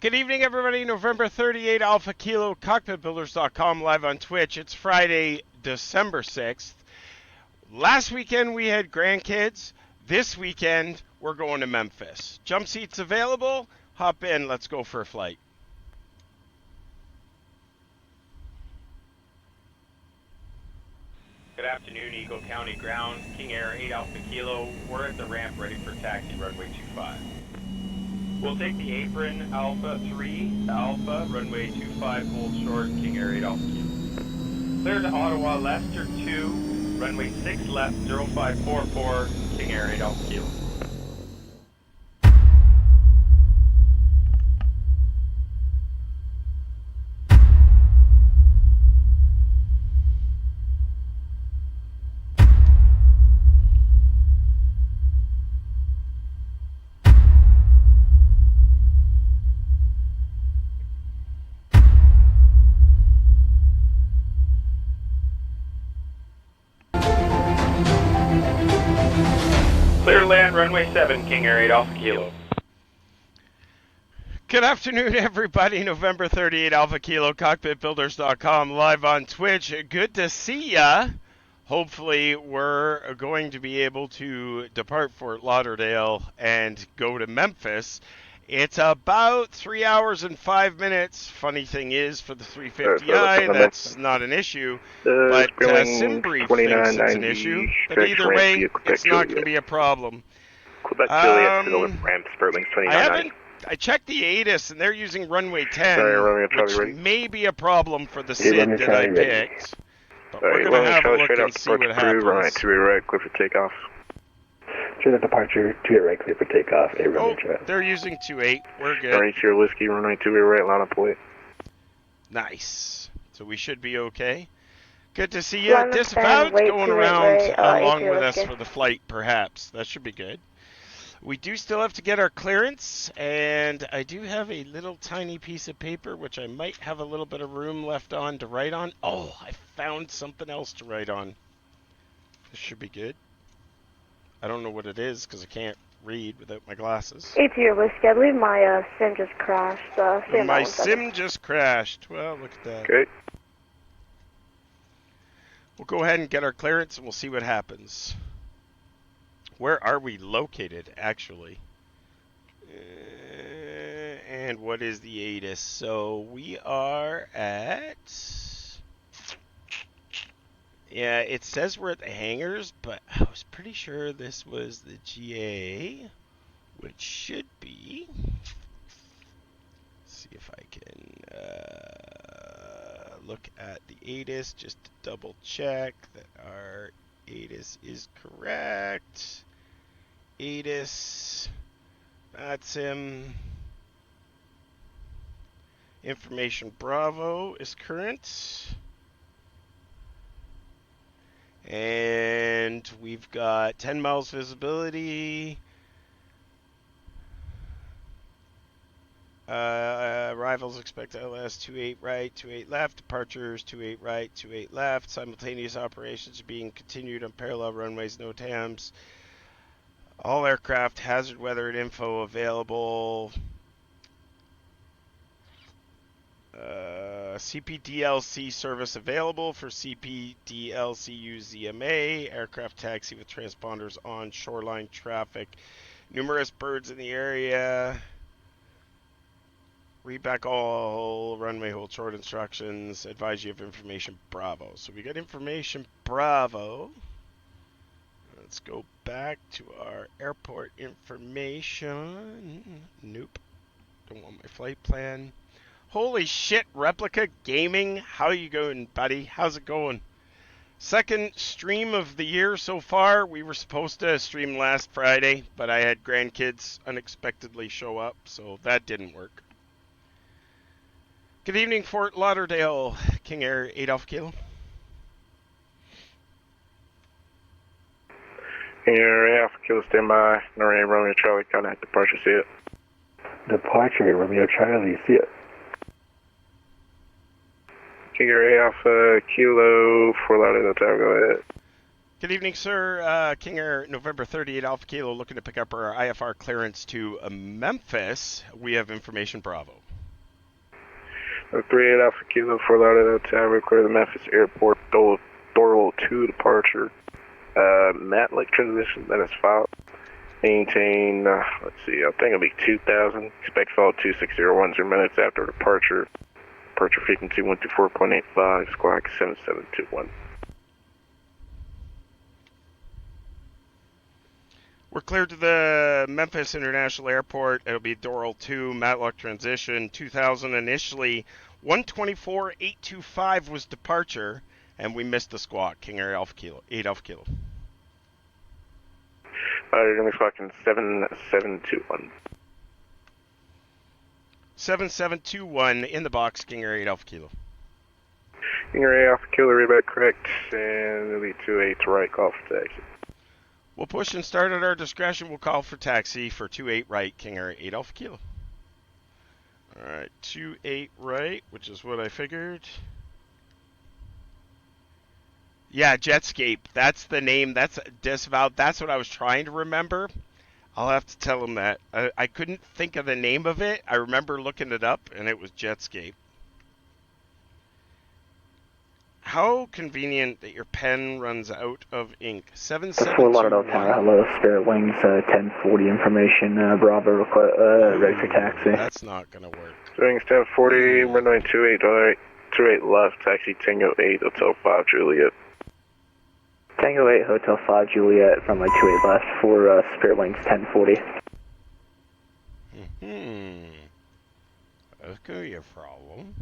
Good evening, everybody. November 38, Alpha Kilo, cockpitbuilders.com, live on Twitch. It's Friday, December 6th. Last weekend we had grandkids. This weekend we're going to Memphis. Jump seats available. Hop in. Let's go for a flight. Good afternoon, Eagle County Ground, King Air 8 Alpha Kilo. We're at the ramp ready for taxi, runway 25. We'll take the apron, Alpha 3, Alpha, runway 25, hold short, King Air 8 Alpha Kilo. Clear to Ottawa, Leicester 2, runway 6 left, 0544, King Air 8 Alpha Kilo. Clear land, runway 7, King Air 8 Alpha Kilo. Good afternoon, everybody. November 38, Alpha Kilo, cockpitbuilders.com, live on Twitch. Good to see ya. Hopefully, we're going to be able to depart Fort Lauderdale and go to Memphis. It's about 3 hours and 5 minutes. Funny thing is, for the 350i, that's not an issue. But Simbrief thinks it's an issue. But either way, it's not going to be a problem. I checked the ATIS, and they're using runway 10, which may be a problem for the SID that I picked. But we're going to have a look and see what happens. Runway 2 right, clear for takeoff. Should departure 2 right, clear for takeoff. They're using 28. We're good. Runway 2 Whiskey, runway 2 right, line up plate. Nice. So we should be okay. Good to see you. Disavowed going around along with us for the flight, perhaps. That should be good. We do still have to get our clearance, and I do have a little tiny piece of paper, which I might have a little bit of room left on to write on. Oh, I found something else to write on. This should be good. I don't know what it is, because I can't read without my glasses. ATR Whiskey, I believe my sim just crashed. My sim just crashed. Well, look at that. Okay. We'll go ahead and get our clearance, and we'll see what happens. Where are we located, actually? And what is the ATIS? So we are at... Yeah, it says we're at the hangars, but I was pretty sure this was the GA, which should be... Let's see if I can look at the ATIS just to double check that our ATIS is correct. ATIS, that's him. Information Bravo is current. And we've got 10 miles visibility. Arrivals expect LS 28 right, 28 left. Departures 28 right, 28 left. Simultaneous operations are being continued on parallel runways, no TAMs. All aircraft hazard weather and info available. CPDLC service available for CPDLC UZMA. Aircraft taxi with transponders on shoreline traffic. Numerous birds in the area. Read back all runway hold short instructions. Advise you of information Bravo. So we got information Bravo. Let's go back to our airport information. Nope. Don't want my flight plan. Holy shit, Replica Gaming. How you going, buddy? How's it going? Second stream of the year so far. We were supposed to stream last Friday, but I had grandkids unexpectedly show up, so that didn't work. Good evening, Fort Lauderdale. King Air 8 Alpha Kilo. King Air 8 Alpha Kilo, stand by. Noreen, Romeo Charlie, contact departure, see it. Departure, Romeo Charlie, see it. King Air 8 Alpha Kilo, Fort Lauderdale Tower, go ahead. Good evening, sir. King Air, November 38 Alpha Kilo, looking to pick up our IFR clearance to Memphis. We have information Bravo. 38 Alpha Kilo, Fort Lauderdale Tower, clear the Memphis Airport, Doral 2 departure. Matlick transition, that is filed. Maintain, let's see, I think it'll be 2000. Expect fall 26010 minutes after departure. Departure frequency 124.85, squawk 7721. We're cleared to the Memphis International Airport. It'll be Doral 2, Matlock transition, 2000 initially. 124.825 was departure, and we missed the squawk. King Air Alpha Kilo, 8 Alpha Kilo. You're going to be squawking 7721. 7721 in the box, King Air 8 Alpha Kilo. King Air Alpha Kilo, read back correct, and it'll be 28 to right, call for taxi. We'll push and start at our discretion. We'll call for taxi for 28 right, King Air 8 Alpha Kilo. Alright, 28 right, which is what I figured. Yeah, Jetscape. That's the name. That's disavowed. That's what I was trying to remember. I'll have to tell him that. I couldn't think of the name of it. I remember looking it up, and it was Jetscape. How convenient that your pen runs out of ink. Fort Lauderdale Tower, 7721. hello, Spirit Wings, 1040 information, Bravo, ready for taxi. That's not going to work. Wings 1040, runway 28 left, taxi Tango 8, Hotel 5, Juliet. Tango 8, Hotel 5, Juliet, runway 28 left for Spirit Wings 1040. That's going to be a problem.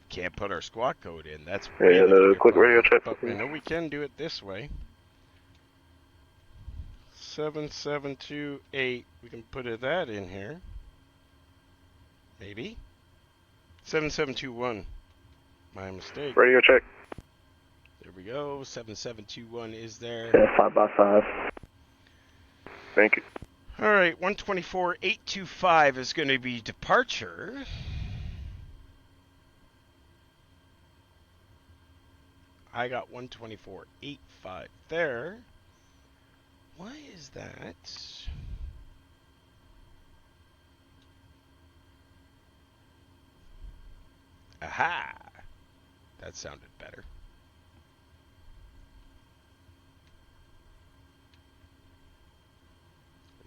Can't put our squawk code in. That's Yeah, really quick radio check. But I know we can do it this way. 7728. We can put that in here. Maybe. 7721. My mistake. Radio check. There we go. 7721 is there. 5x5. Thank you. All right. 124.825 is going to be departure. I got 124.85 there. Why is that? Aha! That sounded better.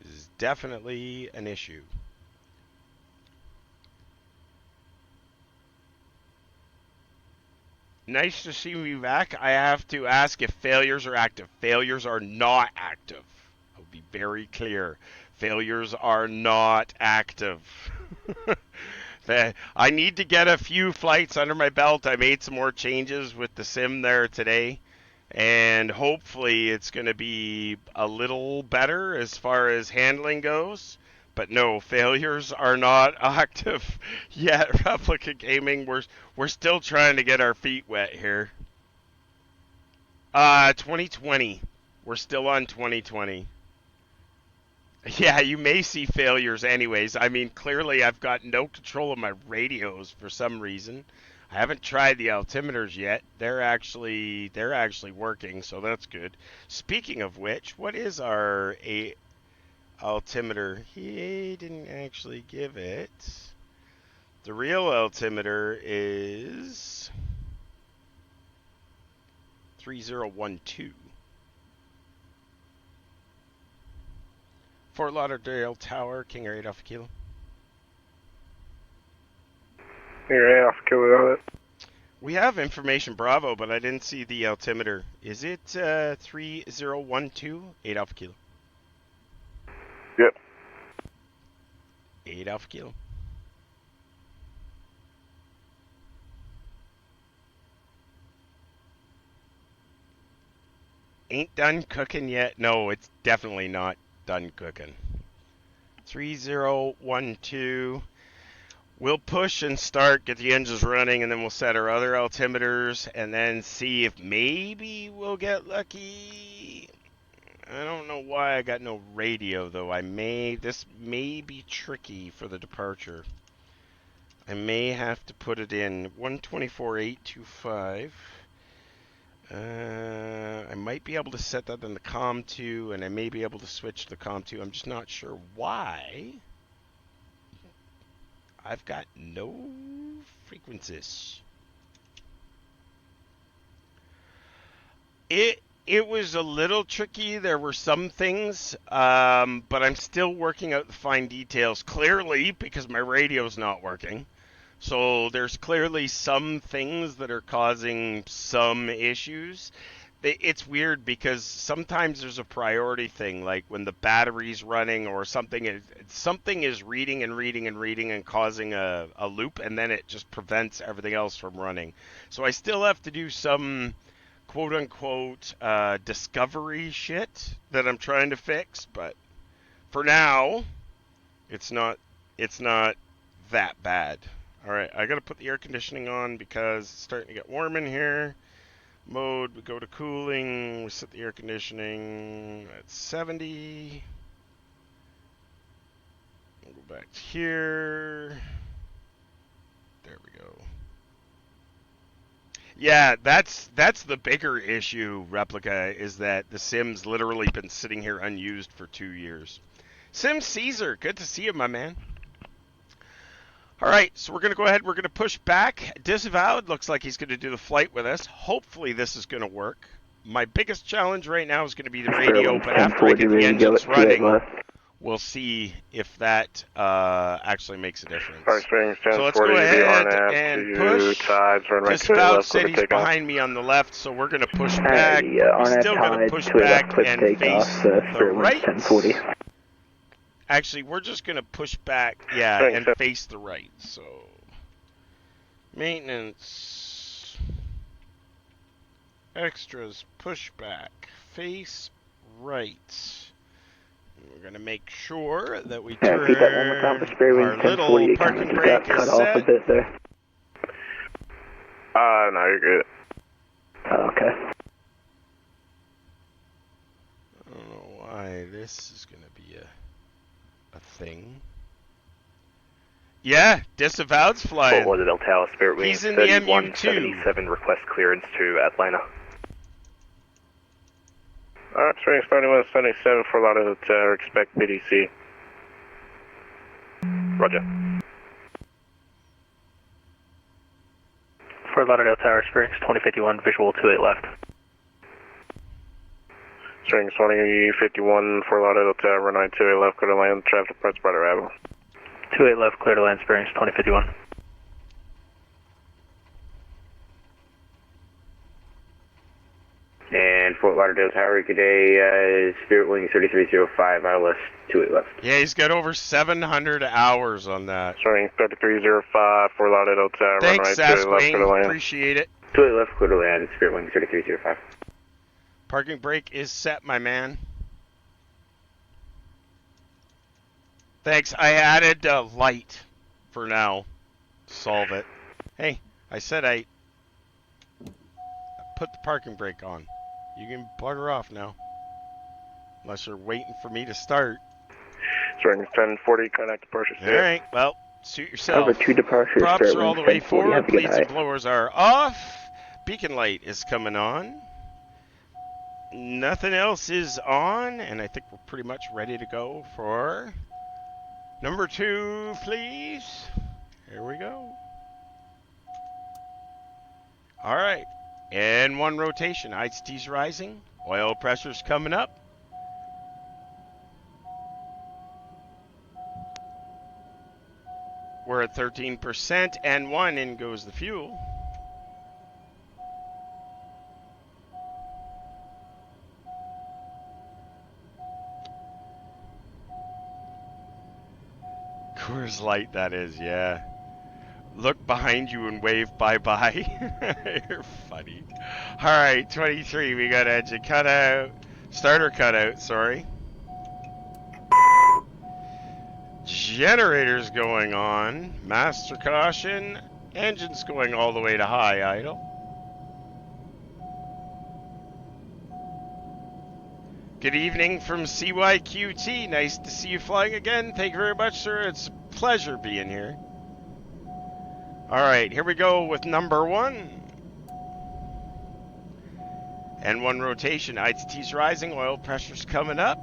This is definitely an issue. Nice to see me back. I have to ask if failures are active. Failures are not active. I'll be very clear. Failures are not active. I need to get a few flights under my belt. I made some more changes with the sim there today, and hopefully it's going to be a little better as far as handling goes. But no, failures are not active yet. Replica Gaming, we're still trying to get our feet wet here. 2020. We're still on 2020. Yeah, you may see failures anyways. I mean, clearly I've got no control of my radios for some reason. I haven't tried the altimeters yet. They're actually working, so that's good. Speaking of which, what is our altimeter? He didn't actually give it. The real altimeter is 3012. Fort Lauderdale Tower, King Air 8 Alpha Kilo. King Air Alpha Kilo, We have information Bravo, but I didn't see the altimeter. Is it 3012? 8 Alpha Kilo. Yep. 8 Alpha Kilo. Ain't done cooking yet? No, it's definitely not done cooking. 3012. We'll push and start, get the engines running, and then we'll set our other altimeters and then see if maybe we'll get lucky. I don't know why I got no radio though. This may be tricky for the departure. I may have to put it in 124.825. I might be able to set that in the COM2, and I may be able to switch to the COM2. I'm just not sure why. I've got no frequencies. It was a little tricky. There were some things, but I'm still working out the fine details. Clearly, because my radio's not working. So there's clearly some things that are causing some issues. It's weird because sometimes there's a priority thing, like when the battery's running or something is reading and reading and reading and causing a loop, and then it just prevents everything else from running. So I still have to do some quote-unquote discovery shit that I'm trying to fix, but for now, it's not that bad. All right, I got to put the air conditioning on because it's starting to get warm in here. Mode, we go to cooling, we set the air conditioning at 70. We'll go back to here. There we go. Yeah, that's the bigger issue, Replica, is that the sim's literally been sitting here unused for 2 years. Sim Caesar, good to see you, my man. All right, so we're going to go ahead. We're going to push back. Disavowed looks like he's going to do the flight with us. Hopefully this is going to work. My biggest challenge right now is going to be the radio, but after I get the engines running, we'll see if that actually makes a difference. So let's go ahead and push. Disavowed said he's behind me on the left, so we're going to push back. But we still got to push back and face the right. Actually, we're just going to push back, and face the right. So, maintenance, extras, push back, face right. We're going to make sure that we turn our little parking brake is set. No, you're good. Oh, okay. I don't know why this is going to be a thing. Yeah, Disavowed's flying. Fort Lauderdale Tower, Spirit Wings He's in the MU2. Request clearance to Atlanta. Alright, Spirit Wings 3177 Fort Lauderdale Tower, expect BDC. Roger. Fort Lauderdale Tower, Spirit Wings 2051, visual 28 left. String 2051 Fort Lauderdale Tower, runway 28 left, clear to land, traffic departs by the arrival. 28 left, clear to land, Spirit Wings 2051. And Fort Lauderdale Tower, good day, Spirit Wings 3305, ILS 28 left. Yeah, he's got over 700 hours on that. String 3305 Fort Lauderdale Tower, Thanks, runway 28 left, clear to Sasquatch. land. Appreciate it. 28 left, clear to land, Spirit Wings 3305. Parking brake is set, my man. Thanks. I added light for now. Solve it. Hey, I said I put the parking brake on. You can bugger off now. Unless you're waiting for me to start. String 1040, connect departure. All right, well, suit yourself. Cover 2 departures, Props Spirit are all Wings the way 1040, forward. have a good Bleeds and night. blowers are off. Beacon light is coming on. Nothing else is on, and I think we're pretty much ready to go for number 2, please. Here we go. All right, and 1 rotation. ICT's rising. Oil pressure's coming up. We're at 13%, and 1, in goes the fuel. Coors Light, that is, yeah. Look behind you and wave bye-bye. You're funny. All right, 23, we got engine cutout. Starter cutout, sorry. Generators going on. Master caution. Engines going all the way to high idle. Good evening from CYQT. Nice to see you flying again. Thank you very much, sir. It's a pleasure being here. All right, here we go with number 1. N1 rotation, ITT's rising, oil pressure's coming up.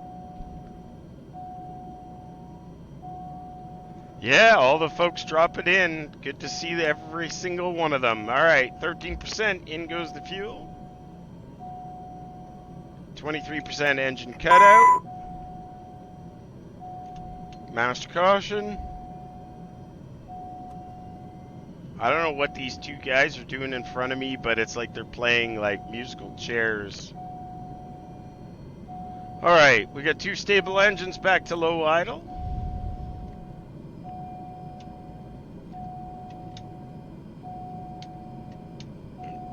Yeah, all the folks dropping in. Good to see every single one of them. All right, 13%, in goes the fuel. 23% engine cutout. Master caution. I don't know what these two guys are doing in front of me, but it's like they're playing like musical chairs. All right, we got 2 stable engines back to low idle.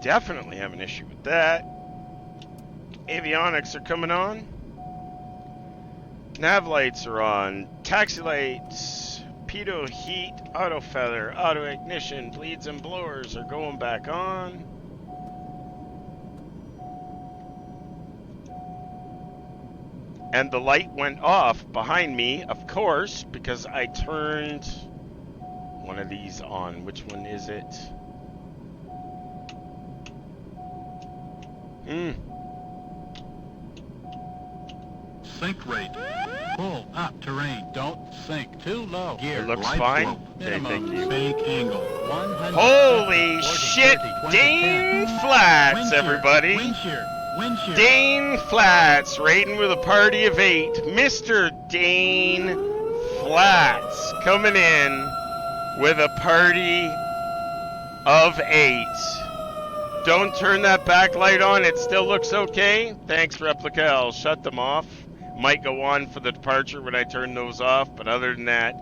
Definitely have an issue with that. Avionics are coming on. Nav lights are on. Taxi lights, pitot heat, auto feather, auto ignition, bleeds and blowers are going back on. And the light went off behind me, of course, because I turned one of these on. Which one is it? Sink rate. Pull up terrain. Don't sink. Too low. Gear. It looks Light fine. slope. Okay, Minimum thank you. sink angle. 100. Holy 40, shit! 30, 20, Dane 10. Flats, Wind shear, everybody! Wind shear. Wind shear. Dane Flats, raiding with a party of 8. Mr. Dane Flats coming in with a party of 8. Don't turn that backlight on, it still looks okay. Thanks, Replica, I'll shut them off. Might go on for the departure when I turn those off, but other than that,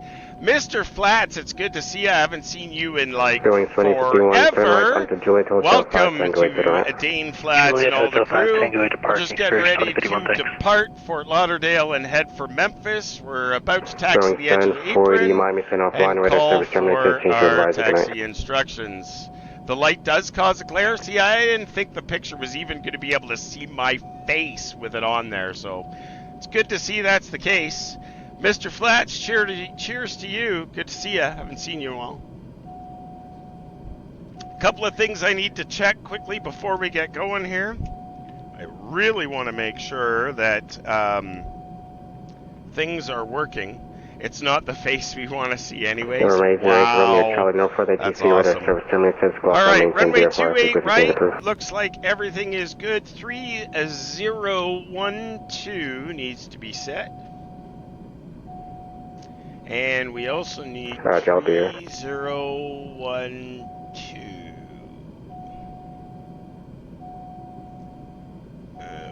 Mr. Flats, it's good to see you. I haven't seen you in like forever. Welcome to Dane Flats and all the crew. We're just getting ready to depart Fort Lauderdale and head for Memphis. We're about to taxi the edge of the apron and call for our taxi instructions. The light does cause a glare. See, I didn't think the picture was even going to be able to see my face with it on there, so it's good to see that's the case. Mr. Flats, cheers to you. Good to see you. Haven't seen you in a while. A couple of things I need to check quickly before we get going here. I really want to make sure that things are working. It's not the face we want to see anyways. Wow, that's awesome. Alright, runway 28 right, looks like everything is good. 3012 needs to be set. And we also need 3012.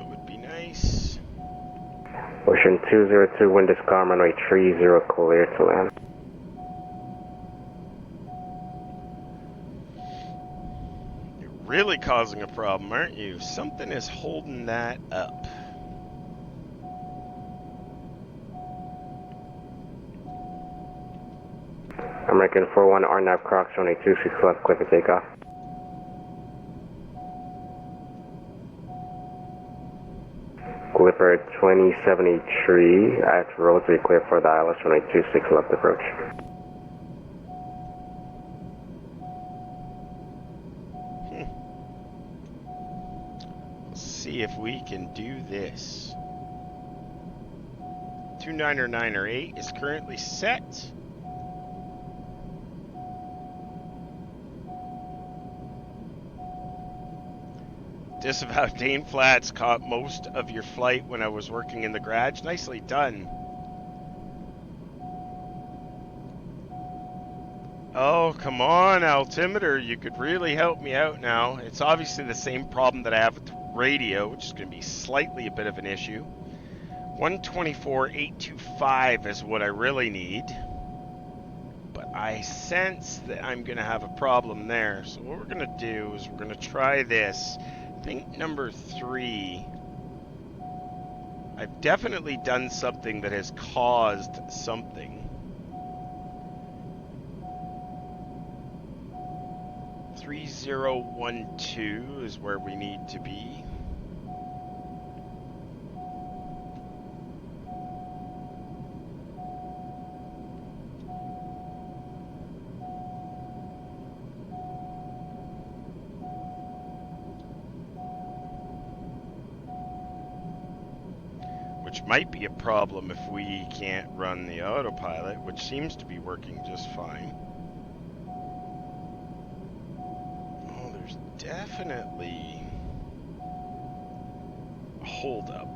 Would be nice. Ocean 202, wind is calm, runway 30, clear to land. You're really causing a problem, aren't you? Something is holding that up. American 41, RNAV Crocs, runway 26 left, clear for takeoff. Clipper 2073 at Rosary, clear for the ILS, runway 26 left approach. Let's see if we can do this. 29908 is currently set. Disavow Dane Flats caught most of your flight when I was working in the garage. Nicely done. Oh, come on, altimeter. You could really help me out now. It's obviously the same problem that I have with the radio, which is going to be slightly a bit of an issue. 124.825 is what I really need. But I sense that I'm going to have a problem there. So what we're going to do is we're going to try this. I think number 3. I've definitely done something that has caused something. 3012 is where we need to be. which might be a problem if we can't run the autopilot, which seems to be working just fine. Oh, there's definitely a holdup.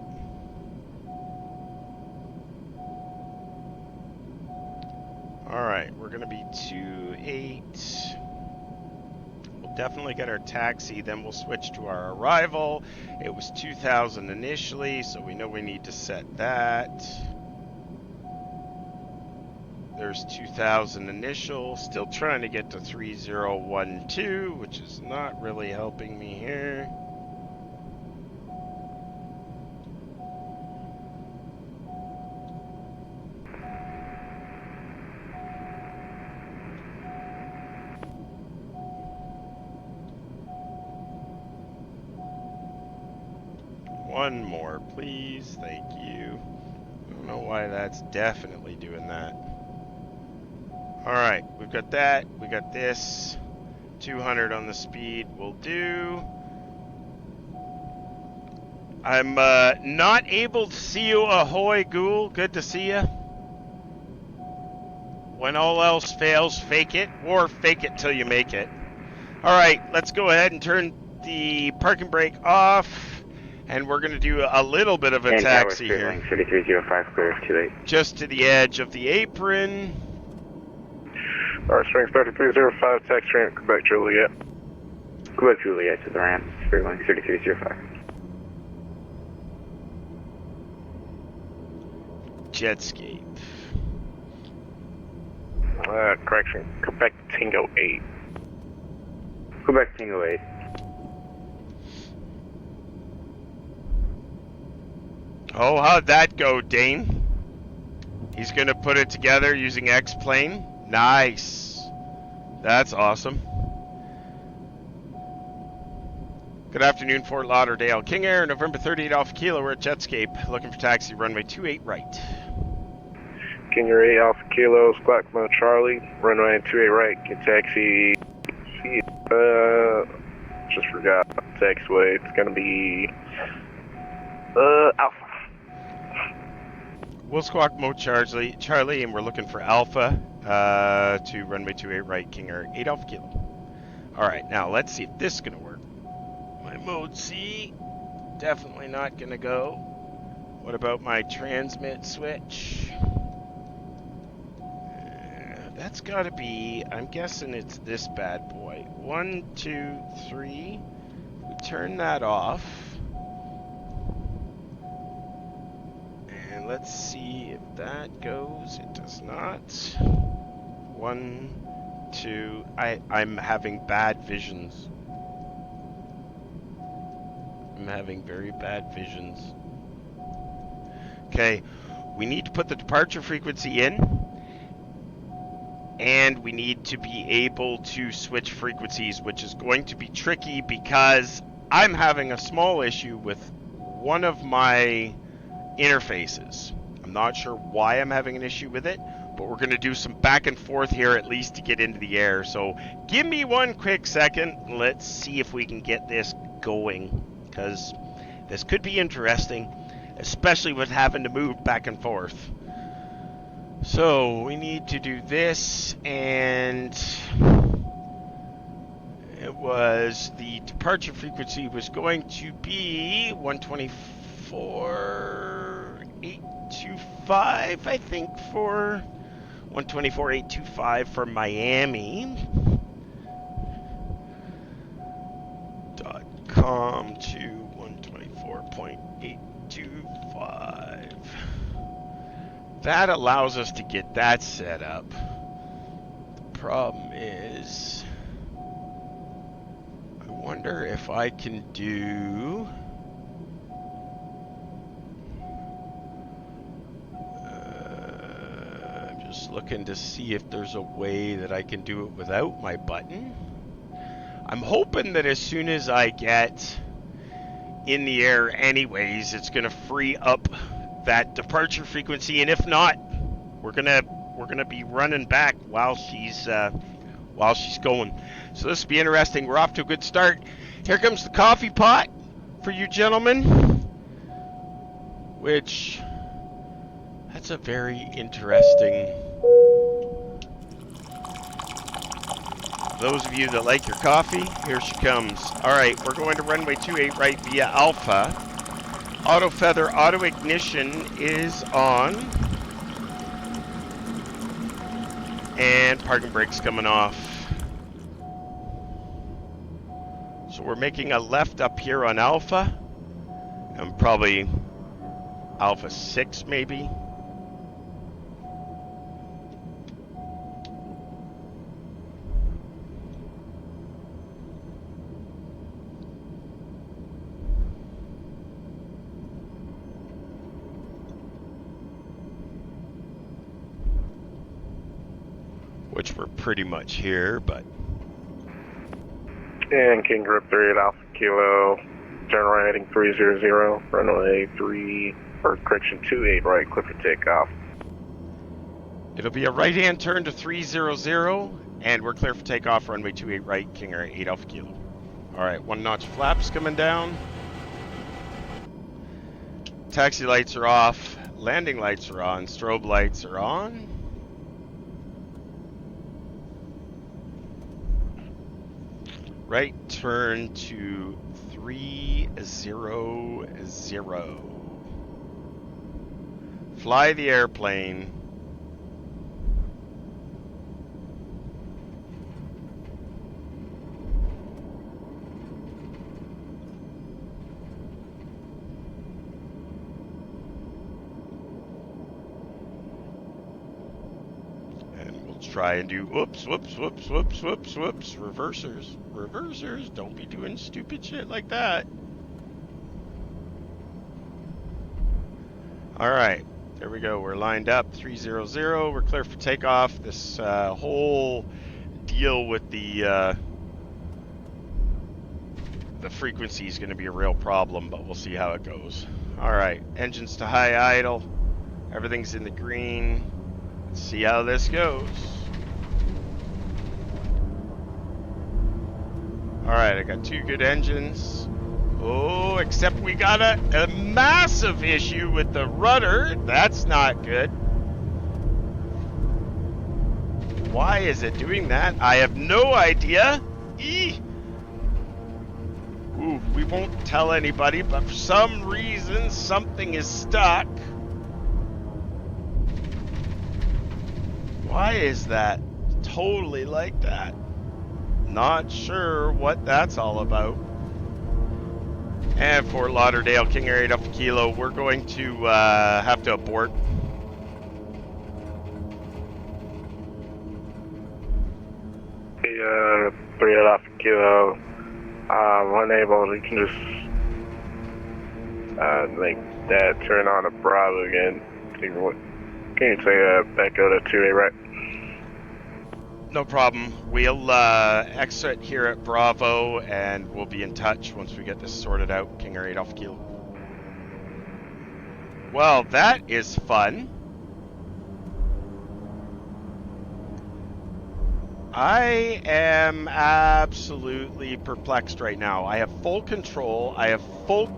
Alright, we're going to be 2-8. We'll definitely get our taxi, then we'll switch to our arrival. It was 2,000 initially, so we know we need to set that. There's 2,000 initial, still trying to get to 3012, which is not really helping me here. One more, please. Thank you. I don't know why that's definitely doing that. Alright, we've got that. We got this. 200 on the speed will do. I'm not able to see you. Ahoy, Ghoul. Good to see you. When all else fails, fake it. Or fake it till you make it. Alright, let's go ahead and turn the parking brake off. And we're going to do a little bit of a taxi here. 3305 clear, 28. Just to the edge of the apron. Alright, Springs 3305, taxi ramp, Quebec Juliet. Quebec Juliet to the ramp, Spirit Wing 3305. Jetscape. Correction, Quebec Tango 8. Quebec Tango 8. Oh, how'd that go, Dane? He's going to put it together using X-Plane. Nice. That's awesome. Good afternoon, Fort Lauderdale. King Air, November 30th, Alpha Kilo. We're at Jetscape. Looking for taxi, runway 28 right. King Air 8 Alpha Kilo, Squawk Charlie, runway 28 right, get taxi. Just forgot taxiway. It's going to be Alpha. We'll Squawk Mode Charlie, and we're looking for Alpha to runway 28 right, King Air 8 Alpha Kilo. Alright, now let's see if this is going to work. My Mode C, definitely not going to go. What about my transmit switch? That's got to be, I'm guessing it's this bad boy. 1, 2, 3. We turn that off. And let's see if that goes. It does not. 1, 2. I'm having bad visions. I'm having very bad visions. Okay, we need to put the departure frequency in. And we need to be able to switch frequencies, which is going to be tricky because I'm having a small issue with one of my interfaces. I'm not sure why I'm having an issue with it, but we're going to do some back and forth here at least to get into the air. So give me one quick second. Let's see if we can get this going, because this could be interesting, especially with having to move back and forth. So we need to do this, and it was the departure frequency was going to be 124.825, I think, for 124.825 for Miami. .com to 124.825. That allows us to get that set up. The problem is, I wonder if I can do... I'm just looking to see if there's a way that I can do it without my button. I'm hoping that as soon as I get in the air anyways, it's going to free up that departure frequency, and if not, we're gonna be running back while she's going. So this will be interesting. We're off to a good start. Here comes the coffee pot for you gentlemen. which, that's a very interesting. Those of you that like your coffee, here she comes. All right, we're going to runway 28 right via Alpha. Auto feather, auto ignition is on. And parking brake's coming off. So we're making a left up here on Alpha. And probably Alpha 6 maybe. Which we're pretty much here, but... And King Group 3 at Alpha Kilo, general heading 300, runway 28 right, clear for takeoff. It'll be a right-hand turn to 300, and we're clear for takeoff, runway 28 right, King Air 8 Alpha Kilo. Alright, 1-notch flaps coming down. Taxi lights are off, landing lights are on, strobe lights are on. Right turn to 300. Fly the airplane. Try and do whoops, reversers. Don't be doing stupid shit like that. All right, there we go. We're lined up, 300. We're clear for takeoff. This whole deal with the frequency is going to be a real problem, but we'll see how it goes. All right, engines to high idle. Everything's in the green. Let's see how this goes. Alright, I got 2 good engines. Oh, except we got a massive issue with the rudder. That's not good. Why is it doing that? I have no idea. Ooh, we won't tell anybody, but for some reason, something is stuck. Why is that totally like that? Not sure what that's all about. And Fort Lauderdale, King Air 8 Alpha Kilo, we're going to have to abort. The 3 at Alpha Kilo, unable, you can just make that turn on to Bravo again. Can you say back go to 2A right? No problem. We'll exit here at Bravo, and we'll be in touch once we get this sorted out. King Air 8 Alpha Kilo. Well, that is fun. I am absolutely perplexed right now. I have full control. I have full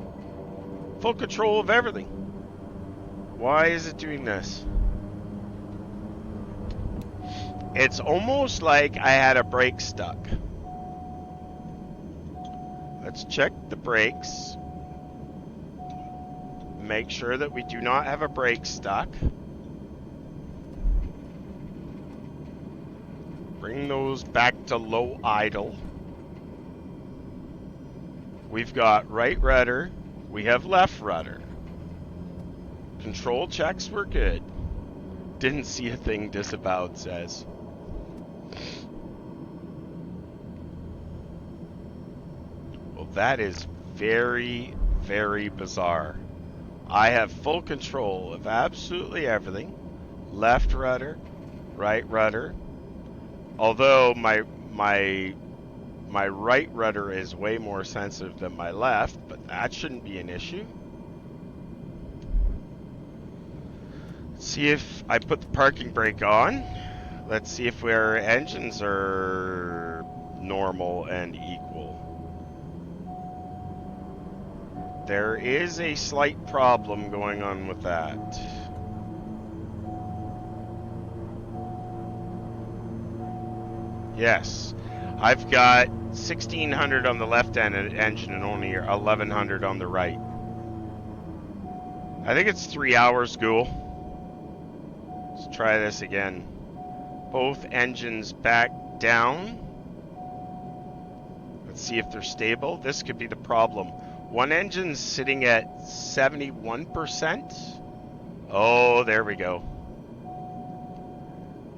control of everything. Why is it doing this? It's almost like I had a brake stuck. Let's check the brakes. Make sure that we do not have a brake stuck. Bring those back to low idle. We've got right rudder. We have left rudder. Control checks were good. Didn't see a thing disavowed says. Well, that is very, very bizarre. I have full control of absolutely everything. Left rudder, right rudder. Although my right rudder is way more sensitive than my left, but that shouldn't be an issue. Let's see if I put the parking brake on. Let's see if our engines are normal and equal. There is a slight problem going on with that. Yes, I've got 1600 on the left end engine and only 1100 on the right. I think it's 3 hours, Ghoul. Let's try this again. Both engines back down. Let's see if they're stable. This could be the problem. One engine's sitting at 71%. Oh, there we go.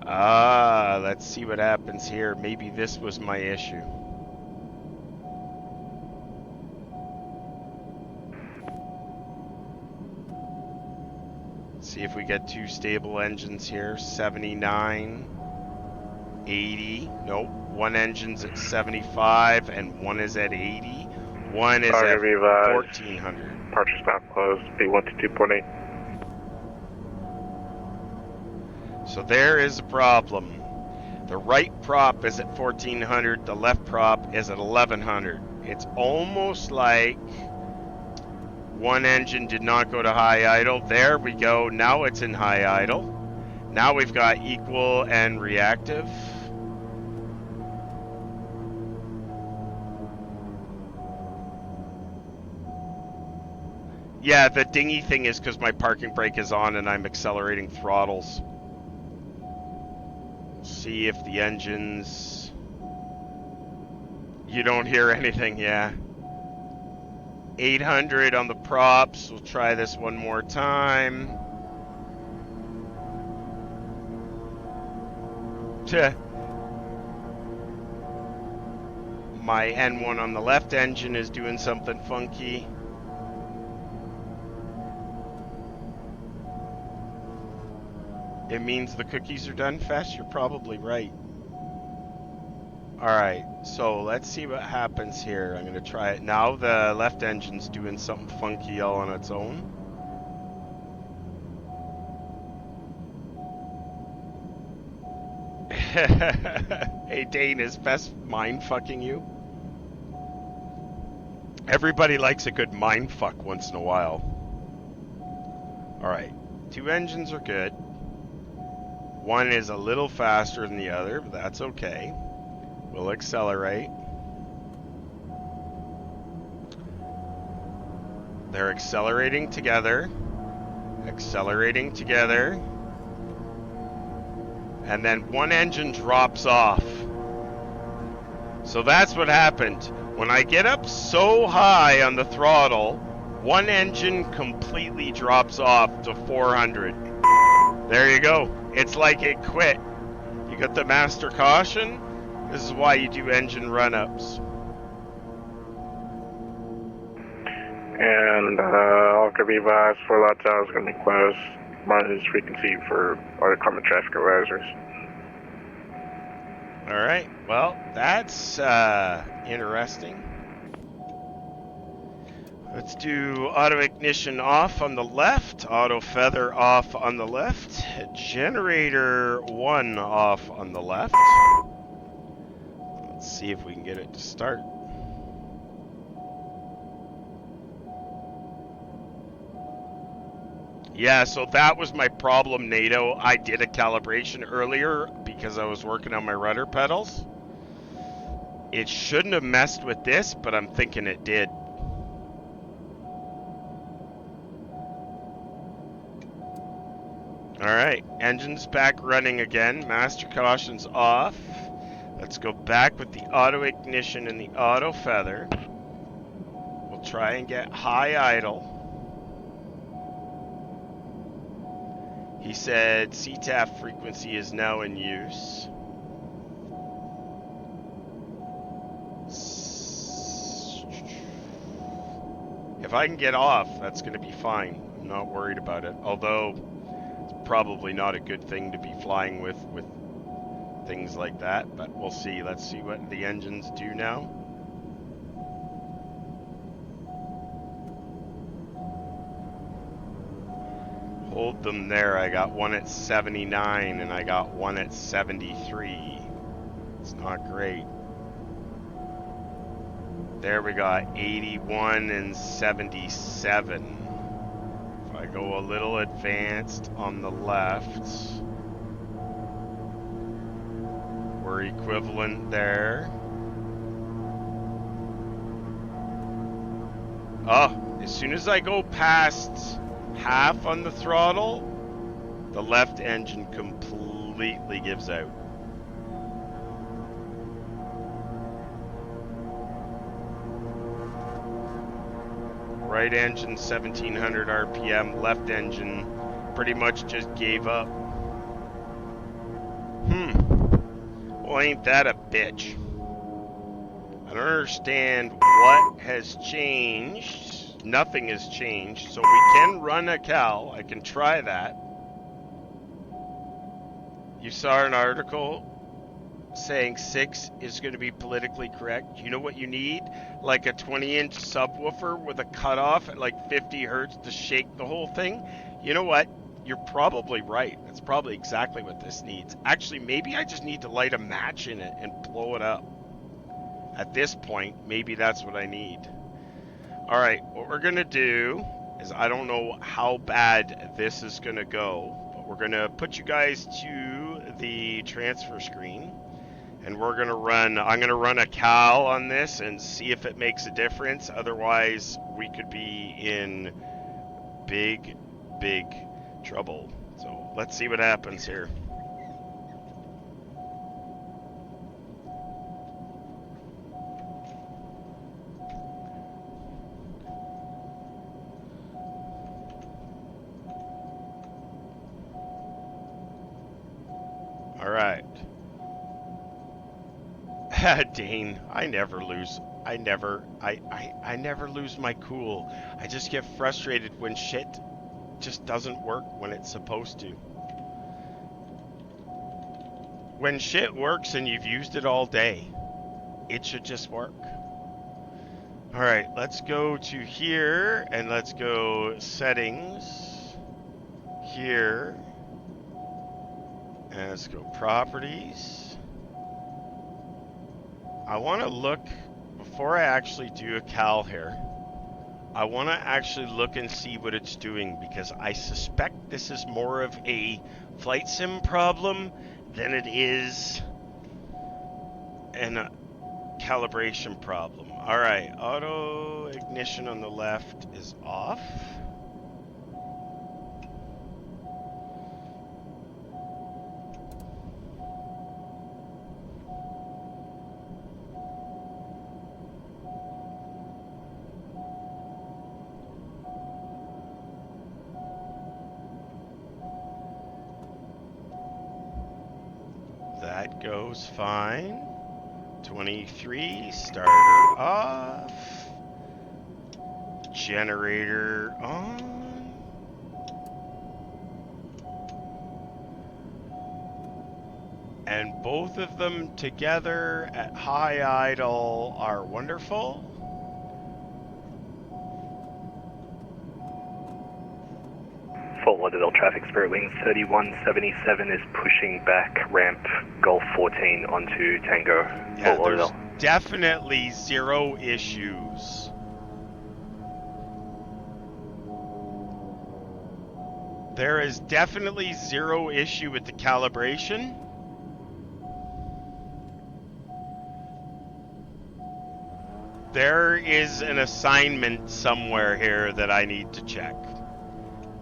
Let's see what happens here. Maybe this was my issue. See if we get two stable engines here. 79, 80. Nope. One engine's at 75 and one is at 80. One is at 1400. Departure stop closed. B122.8. So there is a problem. The right prop is at 1400. The left prop is at 1100. It's almost like one engine did not go to high idle. There we go. Now it's in high idle. Now we've got equal and reactive. Yeah, the dingy thing is because my parking brake is on and I'm accelerating throttles. See if the engines... You don't hear anything, yeah. 800 on the props. We'll try this one more time. My N1 on the left engine is doing something funky. It means the cookies are done fast? You're probably right. Alright, so let's see what happens here. I'm going to try it. Now the left engine's doing something funky all on its own. Hey Dane, is best mind fucking you? Everybody likes a good mind fuck once in a while. Alright, two engines are good. One is a little faster than the other, but that's okay. We'll accelerate. They're accelerating together. Accelerating together. And then one engine drops off. So that's what happened. When I get up so high on the throttle, one engine completely drops off to 400. There you go. It's like it quit. You got the master caution. This is why you do engine run-ups. And all could be advised, 4 lot tower is going to be closed. Minus frequency for our common traffic advisors. Alright, well, that's interesting. Let's do auto ignition off on the left, auto feather off on the left, generator 1 off on the left. Let's see if we can get it to start. Yeah, so that was my problem, NATO. I did a calibration earlier because I was working on my rudder pedals. It shouldn't have messed with this, but I'm thinking it did. Alright, engine's back running again. Master caution's off. Let's go back with the auto ignition and the auto feather. We'll try and get high idle. He said CTAF frequency is now in use. If I can get off, that's going to be fine. I'm not worried about it. Although, it's probably not a good thing to be flying with things like that. But we'll see. Let's see what the engines do now. Hold them there. I got one at 79 and I got one at 73. It's not great. There we got 81 and 77. If I go a little advanced on the left, we're equivalent there. Oh, as soon as I go past half on the throttle, the left engine completely gives out. Right engine 1700 RPM, left engine pretty much just gave up. Well, ain't that a bitch? I don't understand what has changed. Nothing has changed, so we can run a cal. I can try that. You saw an article saying 6 is going to be politically correct. You know what you need? Like a 20-inch subwoofer with a cutoff at like 50 hertz to shake the whole thing. You know what? You're probably right. That's probably exactly what this needs. Actually, maybe I just need to light a match in it and blow it up. At this point, maybe that's what I need. All right, what we're going to do is, I don't know how bad this is going to go, but we're going to put you guys to the transfer screen. And we're going to run, I'm going to run a cal on this and see if it makes a difference. Otherwise, we could be in big, big trouble. So let's see what happens here. All right. Dane, I never lose. I never lose my cool. I just get frustrated when shit just doesn't work when it's supposed to. When shit works and you've used it all day, it should just work. All right, let's go to here and let's go settings here. And let's go properties. I want to look, before I actually do a cal here, I want to actually look and see what it's doing, because I suspect this is more of a flight sim problem than it is an calibration problem. All right, auto ignition on the left is off. That goes fine. 23, starter off. Generator on. And both of them together at high idle are wonderful. Fort Lauderdale traffic, Spirit Wings 3177 is pushing back ramp Golf 14 onto Tango, Yeah, Fort there's Lauderdale. definitely zero issues. There is definitely zero issue with the calibration. There is an assignment somewhere here that I need to check.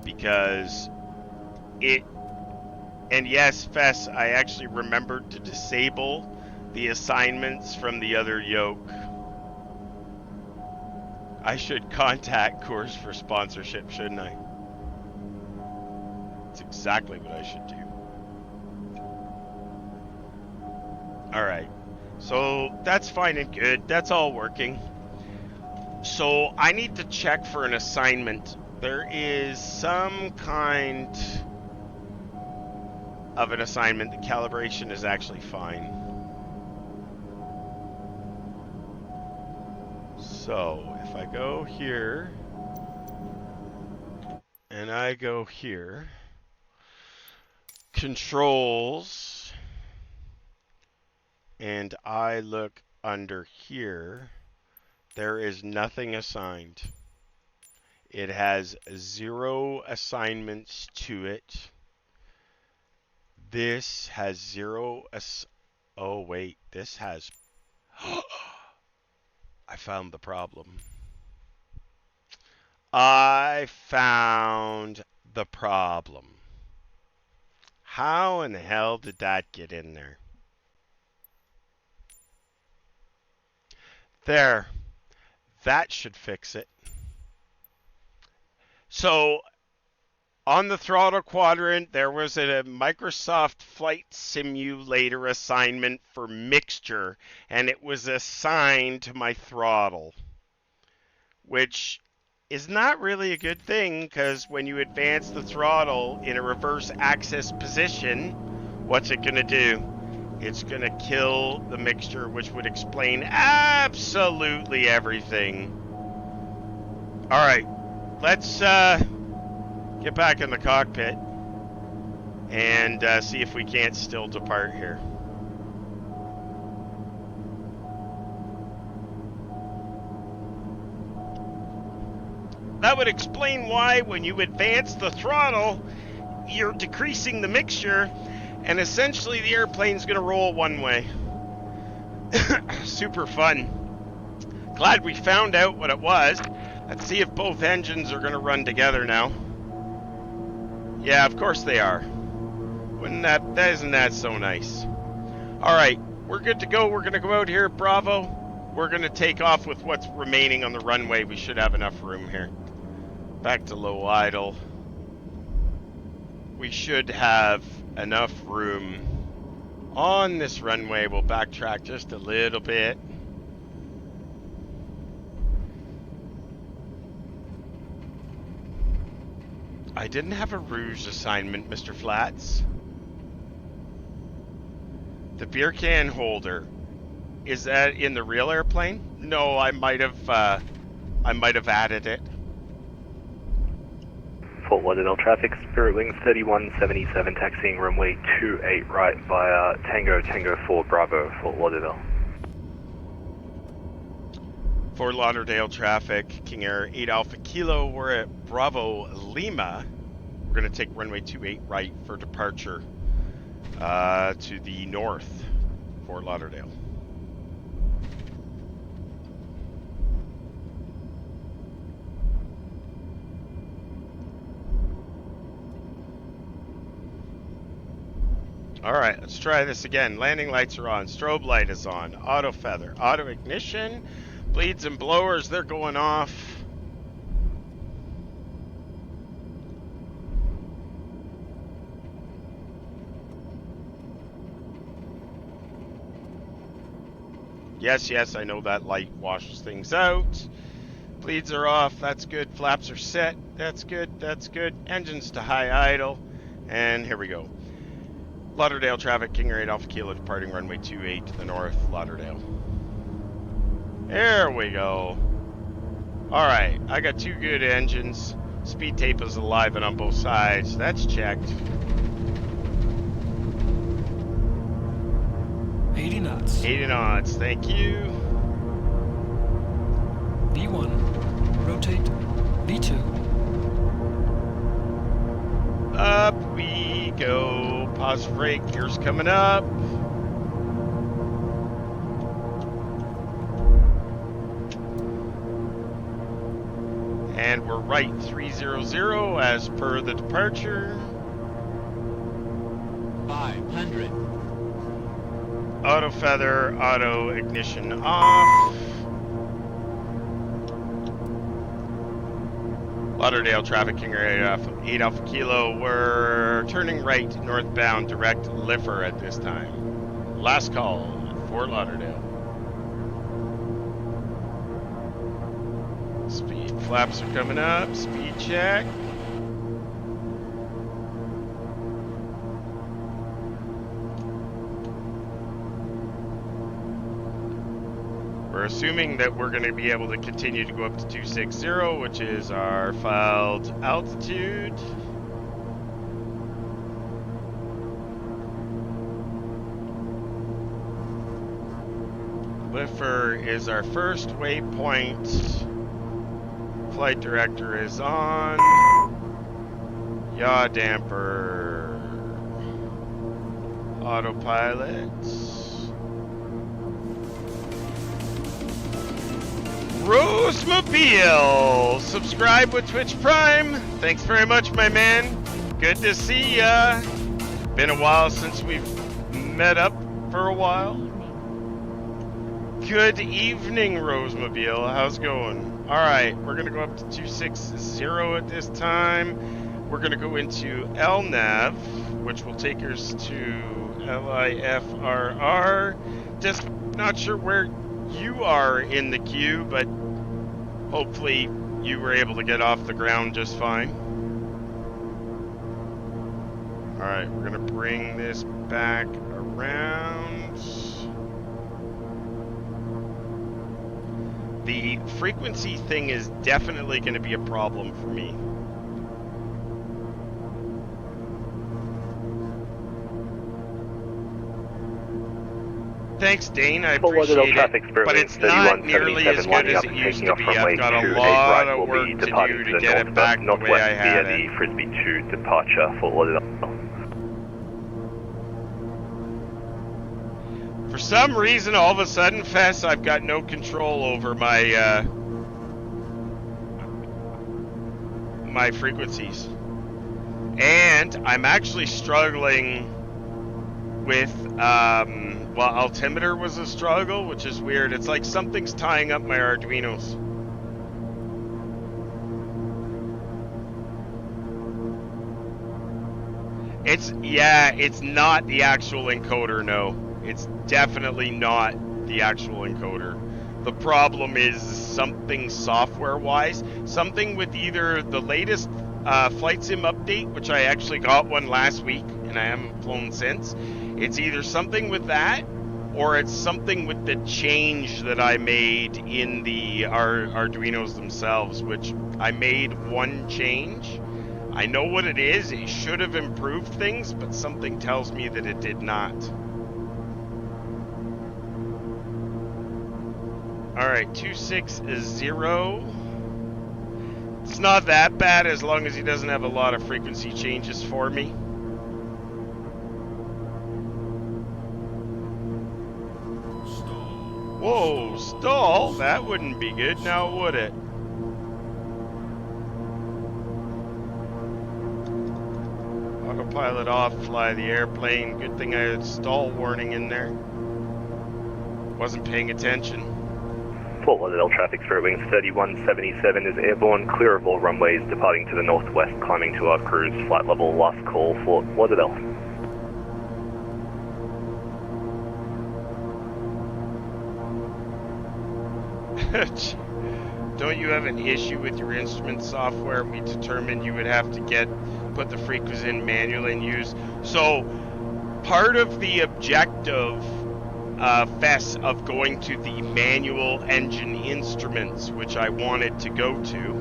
Because it, and yes, Fess, I actually remembered to disable the assignments from the other yoke. I should contact Coors for sponsorship, shouldn't I? That's exactly what I should do. Alright, so that's fine and good. That's all working. So I need to check for an assignment. There is some kind of an assignment. The calibration is actually fine. So if I go here and I go here, controls, and I look under here, There is nothing assigned. It has 0 assignments to it. This has 0 oh wait, this has I found the problem. I found the problem. How in the hell did that get in there? There. That should fix it. So, on the throttle quadrant, there was a Microsoft Flight Simulator assignment for mixture, and it was assigned to my throttle, which is not really a good thing, because when you advance the throttle in a reverse axis position, what's it going to do? It's going to kill the mixture, which would explain absolutely everything. All right, let's get back in the cockpit and see if we can't still depart here. That would explain why when you advance the throttle, you're decreasing the mixture, and essentially the airplane's going to roll one way. Super fun. Glad we found out what it was. Let's see if both engines are going to run together now. Yeah, of course they are. Isn't that so nice? All right, we're good to go. We're going to go out here, Bravo. We're going to take off with what's remaining on the runway. We should have enough room here. Back to low idle. We should have enough room on this runway. We'll backtrack just a little bit. I didn't have a Rouge assignment, Mr. Flats. The beer can holder. Is that in the real airplane? No, I might have added it. Fort Lauderdale traffic, Spirit Wings 3177 taxiing runway 28 right via Tango 4 Bravo, Fort Lauderdale. Fort Lauderdale traffic, King Air 8 Alpha Kilo, we're at Bravo Lima. We're going to take runway 28 right for departure to the north, Fort Lauderdale. Alright, let's try this again. Landing lights are on, strobe light is on, auto feather, auto ignition, bleeds and blowers, they're going off. Yes, I know that light washes things out. Bleeds are off, that's good. Flaps are set, that's good. Engines to high idle, and here we go. Lauderdale traffic, King Air 8 Alpha Kilo departing runway 28 to the north, Lauderdale. There we go. Alright, I got 2 good engines. Speed tape is alive and on both sides. That's checked. 80 knots. 80 knots, thank you. V1, rotate, V2. Up we go. Pause brake, gears coming up. And we're right 300 as per the departure. 500. Auto feather, auto ignition off. Lauderdale traffic, King Air 8 Alpha Kilo. We're turning right northbound, direct Liffer at this time. Last call at Fort Lauderdale. Speed flaps are coming up. Speed check. We're assuming that we're going to be able to continue to go up to 260, which is our filed altitude. Liffer is our first waypoint. Flight director is on. Yaw damper. Autopilot. Rosemobile! Subscribe with Twitch Prime. Thanks very much, my man. Good to see ya. Been a while since we've met up for a while. Good evening, Rosemobile. How's it going? Alright, we're going to go up to 260 at this time. We're going to go into LNAV, which will take us to LIFRR. Just not sure where you are in the queue, but hopefully you were able to get off the ground just fine. Alright, we're going to bring this back around. The frequency thing is definitely going to be a problem for me. Thanks, Dane. I appreciate it, but it's not nearly as good as it used to be. I've got a lot of work to do to get it back the way I had it. The Frisbee 2 departure for Lauderdale. For some reason, all of a sudden, Fess, I've got no control over my my frequencies, and I'm actually struggling with well, altimeter was a struggle, which is weird. It's like something's tying up my Arduinos. It's not the actual encoder, no. It's definitely not the actual encoder. The problem is something software-wise, something with either the latest Flight Sim update, which I actually got one last week, and I haven't flown since. It's either something with that, or it's something with the change that I made in the Arduinos themselves, which I made one change. I know what it is. It should have improved things, but something tells me that it did not. Alright, 260. It's not that bad as long as he doesn't have a lot of frequency changes for me. Whoa, stall? That wouldn't be good, now would it? Autopilot off, fly the airplane. Good thing I had stall warning in there. Wasn't paying attention. Fort Lauderdale traffic, Spirit Wings 3177 is airborne, clear of all runways, departing to the northwest, climbing to our cruise, flight level, last call, Fort Lauderdale. Don't you have an issue with your instrument software? We determined you would have to put the frequencies in manually and use. So part of the objective Fess of going to the manual engine instruments, which I wanted to go to,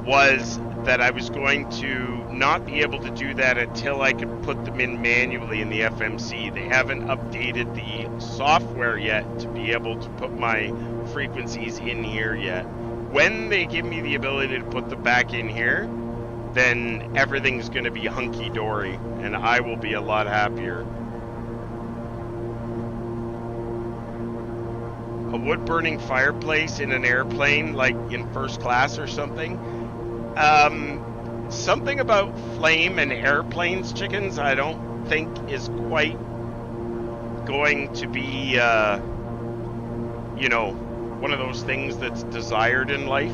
was that I was going to not be able to do that until I could put them in manually in the FMC. They haven't updated the software yet to be able to put my frequencies in here yet. When they give me the ability to put them back in here, then everything's going to be hunky-dory, and I will be a lot happier. A wood-burning fireplace in an airplane, like in first class or something. Something about flame and airplanes, chickens, I don't think is quite going to be, you know, one of those things that's desired in life.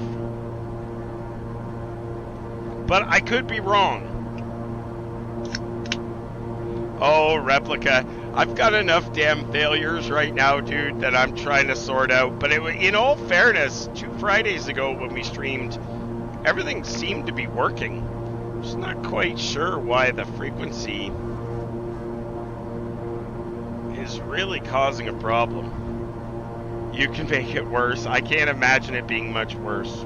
But I could be wrong. Oh, replica. I've got enough damn failures right now, dude, that I'm trying to sort out. But in all fairness, 2 Fridays ago when we streamed, everything seemed to be working. I'm just not quite sure why the frequency is really causing a problem. You can make it worse. I can't imagine it being much worse.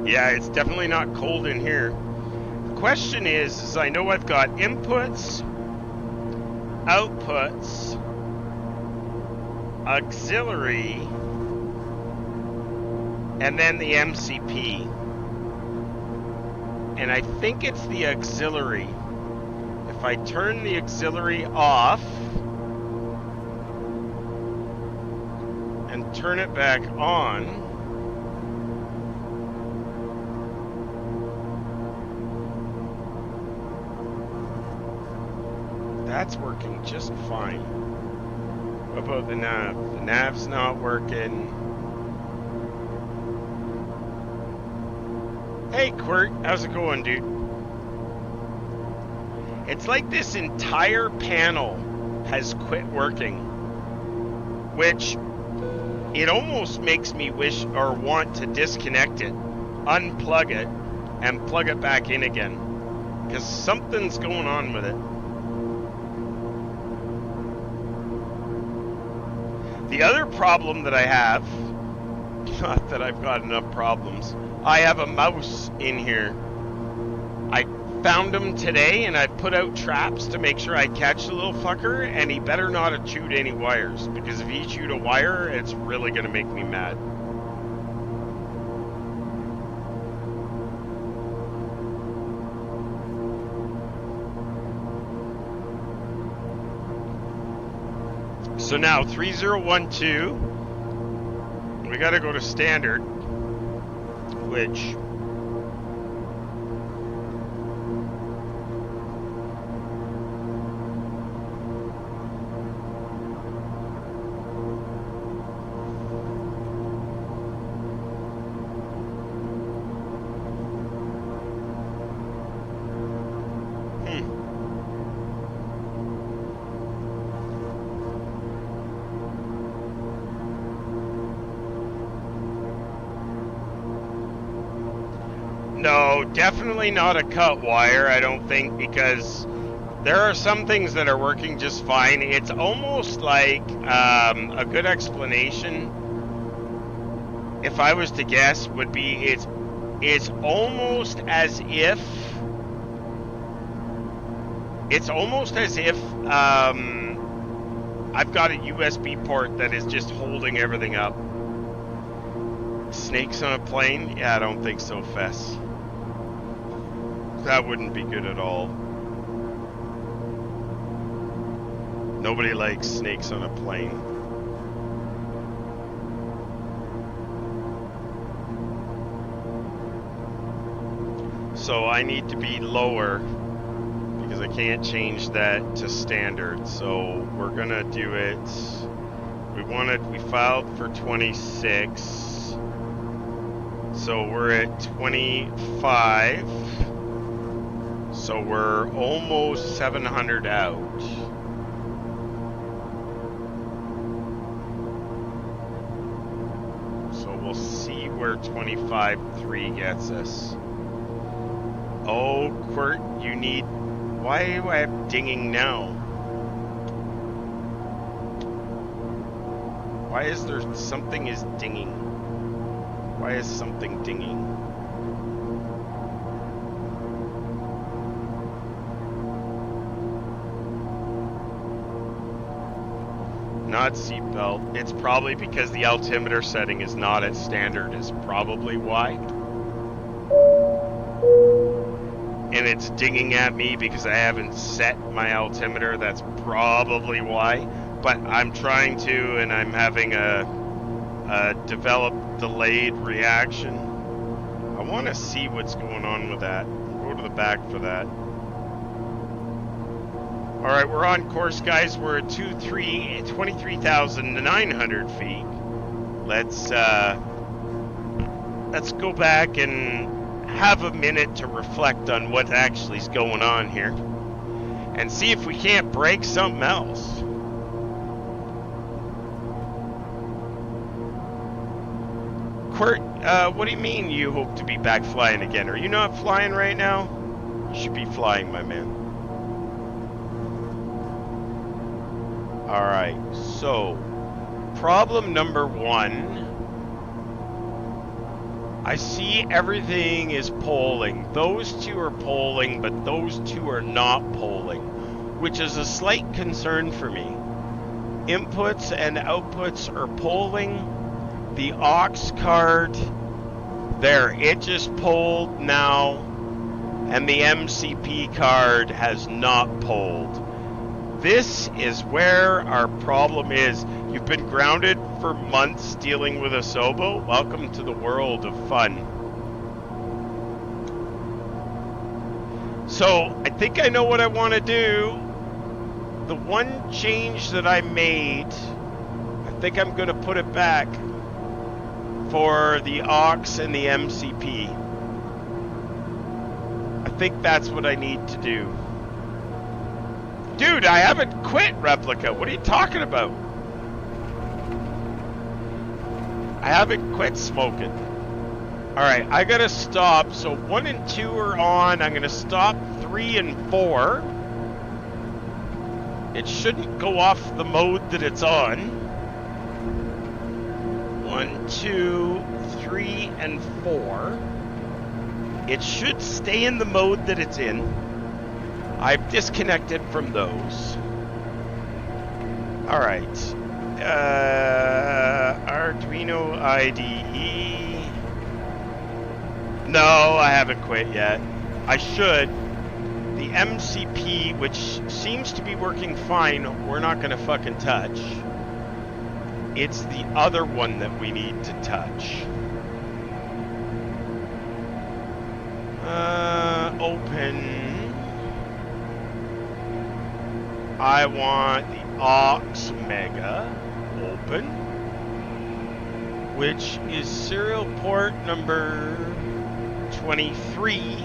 Yeah, it's definitely not cold in here. Question is I know I've got inputs, outputs, auxiliary, and then the MCP. And I think it's the auxiliary. If I turn the auxiliary off and turn it back on, that's working just fine. What about the nav? The nav's not working. Hey, Quirt, how's it going, dude? It's like this entire panel has quit working, which it almost makes me wish or want to disconnect it, unplug it, and plug it back in again, because something's going on with it. The other problem that I have, not that I've got enough problems, I have a mouse in here. I found him today and I put out traps to make sure I catch the little fucker, and he better not have chewed any wires, because if he chewed a wire, it's really gonna make me mad. So now 3012, we gotta go to standard, which no, definitely not a cut wire, I don't think, because there are some things that are working just fine. It's almost like a good explanation, if I was to guess, would be it's almost as if I've got a USB port that is just holding everything up. Snakes on a plane? Yeah, I don't think so, Fess. That wouldn't be good at all. Nobody likes snakes on a plane. So I need to be lower because I can't change that to standard. So we're gonna do it. We filed for 26. So we're at 25. So we're almost 700 out. So we'll see where 25.3 gets us. Oh, Quirt, you need... Why do I have dinging now? Why is there... Something is dinging. Why is something dinging? Not seatbelt. It's probably because the altimeter setting is not at standard is probably why. And it's dinging at me because I haven't set my altimeter. That's probably why. But I'm trying to, and I'm having a developed delayed reaction. I want to see what's going on with that. Go to the back for that. Alright, we're on course, guys. We're at 23,900 feet. Let's go back and have a minute to reflect on what actually is going on here. And see if we can't break something else. Quirt, what do you mean you hope to be back flying again? Are you not flying right now? You should be flying, my man. Alright, so problem number one. I see everything is polling. Those two are polling, but those two are not polling, which is a slight concern for me. Inputs and outputs are polling. The aux card, there, it just polled now, and the MCP card has not polled. This is where our problem is. You've been grounded for months dealing with Asobo. Welcome to the world of fun. So, I think I know what I want to do. The one change that I made, I think I'm going to put it back for the aux and the MCP. I think that's what I need to do. Dude, I haven't quit Replica. What are you talking about? I haven't quit smoking. Alright, I gotta stop. So 1 and 2 are on. I'm gonna stop 3 and 4. It shouldn't go off the mode that it's on. 1, 2, 3, and 4. It should stay in the mode that it's in. I've disconnected from those. Alright. Arduino IDE. No, I haven't quit yet. I should. The MCP, which seems to be working fine, we're not going to fucking touch. It's the other one that we need to touch. Open. I want the aux mega open, which is serial port number 23.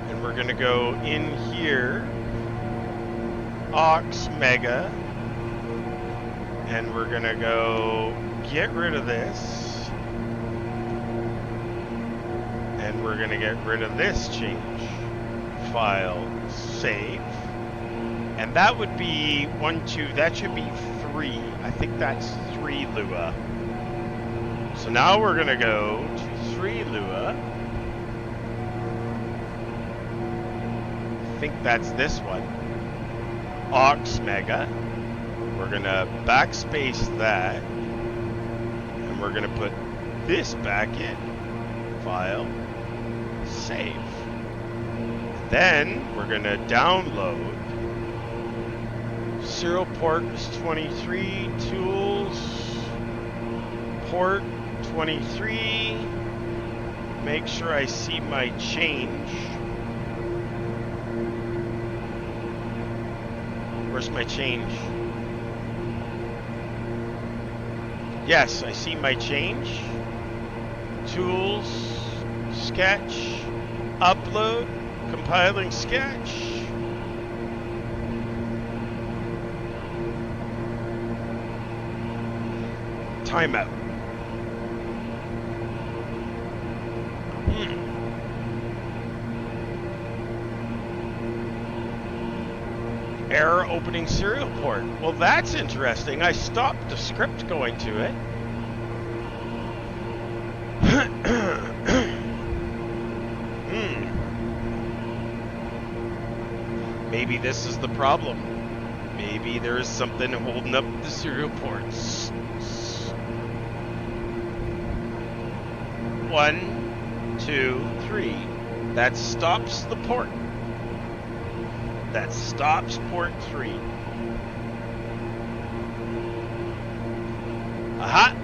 And we're going to go in here, aux mega, and we're going to go get rid of this. And we're going to get rid of this change. File, save. And that would be 1, 2, that should be 3. I think that's 3 Lua. So now we're going to go to 3 Lua. I think that's this one. Aux Mega. We're going to backspace that. And we're going to put this back in. File, save. Then we're going to download serial port is 23, tools, port 23, make sure I see my change. Where's my change? Yes, I see my change. Tools, sketch, upload. Compiling sketch. Timeout. Error opening serial port. Well, that's interesting. I stopped the script going to it. Maybe this is the problem. Maybe there is something holding up the serial ports. 1, 2, 3. That stops the port. That stops port 3. Aha!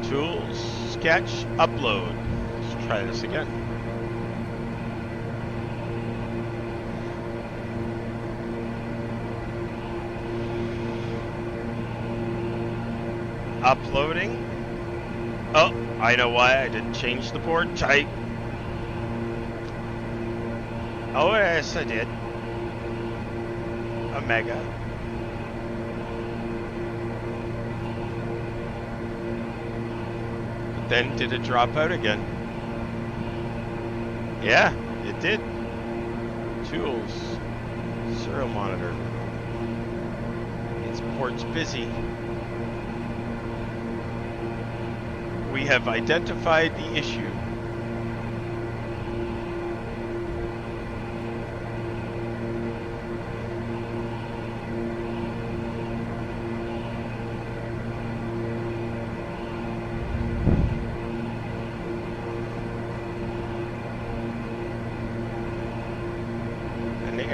Tools, sketch, upload. Let's try this again. Uploading. Oh, I know why I didn't change the port type. Oh, yes, I did. Omega. But then did it drop out again? Yeah, it did. Tools. Serial monitor. Its port's busy. We have identified the issue.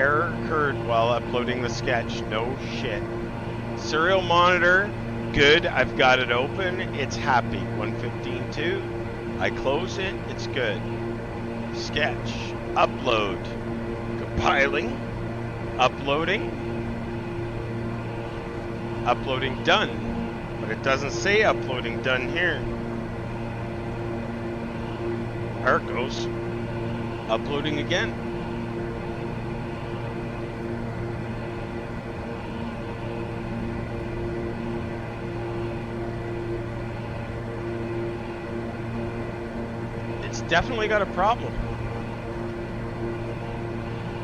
error occurred while uploading the sketch. No shit. Serial monitor, good. I've got it open. It's happy. 115.2. I close it. It's good. Sketch. Upload. Compiling. Uploading. Uploading done. But it doesn't say uploading done here. There it goes. Uploading again. It's definitely got a problem.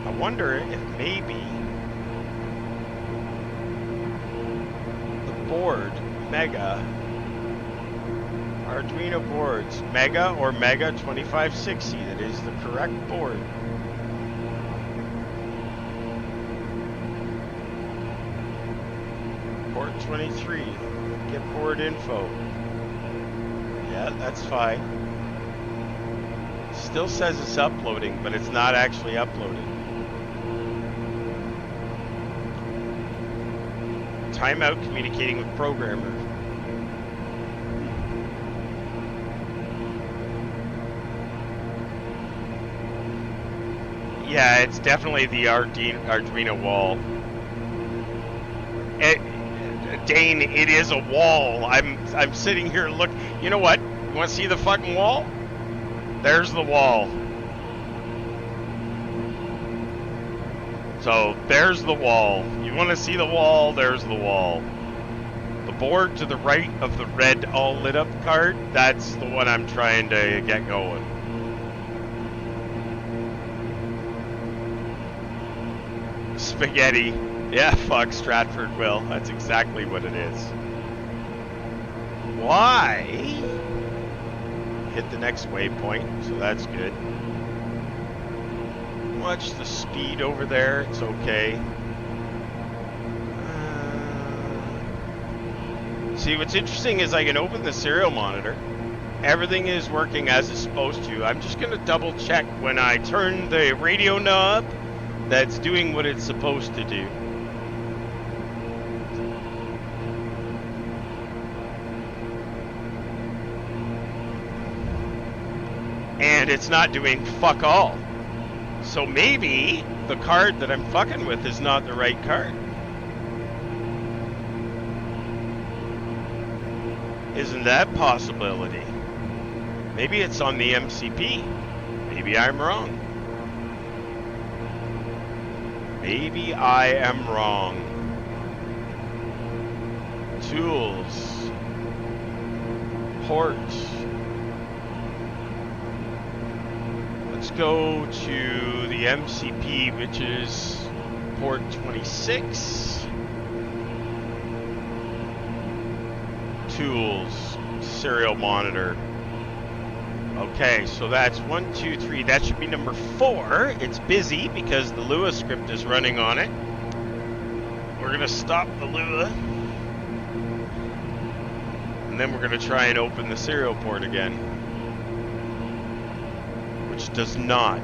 I wonder if maybe the board, Mega, Arduino boards, Mega or Mega 2560, that is the correct board. Port 23, get board info. Yeah, that's fine. Still says it's uploading, but it's not actually uploaded. Timeout communicating with programmer. Yeah, it's definitely the Arduino wall. Dane, it is a wall. I'm sitting here look. You know what? You want to see the fucking wall? There's the wall. So there's the wall. You want to see the wall? There's the wall. The board to the right of the red all lit up card, that's the one I'm trying to get going. Spaghetti. Yeah, fuck Stratford will. That's exactly what it is. Why? Hit the next waypoint, so that's good. Watch the speed over there, it's okay. See, what's interesting is I can open the serial monitor. Everything is working as it's supposed to. I'm just going to double check when I turn the radio knob that's doing what it's supposed to do. And it's not doing fuck all. So maybe the card that I'm fucking with is not the right card. Isn't that a possibility? Maybe it's on the MCP. Maybe I'm wrong. Maybe I am wrong. Tools. Ports. Let's go to the MCP, which is port 26. Tools, serial monitor. Okay, so that's 1, 2, 3. That should be number 4. It's busy because the Lua script is running on it. We're gonna stop the Lua. And then we're gonna try and open the serial port again. Which does not.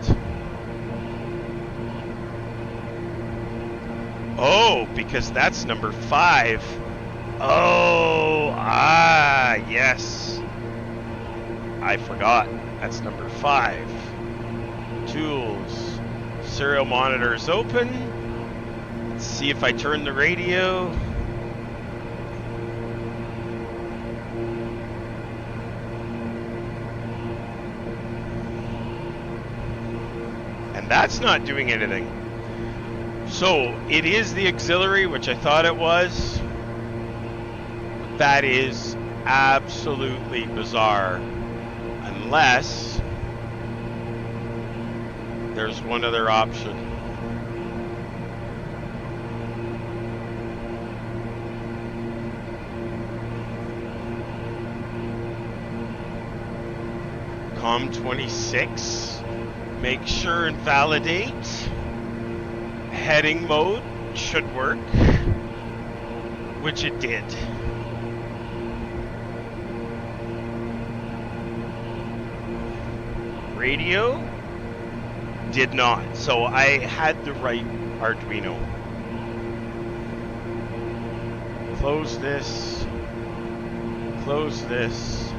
Oh, because that's number 5. Oh, yes. I forgot. That's number 5. Tools. Serial monitor is open. Let's see if I turn the radio. And that's not doing anything. So it is the auxiliary, which I thought it was. That is absolutely bizarre. Unless there's one other option. COM26. Make sure and validate. Heading mode should work. Which it did. Radio, did not. So I had the right Arduino. Close this. Close this.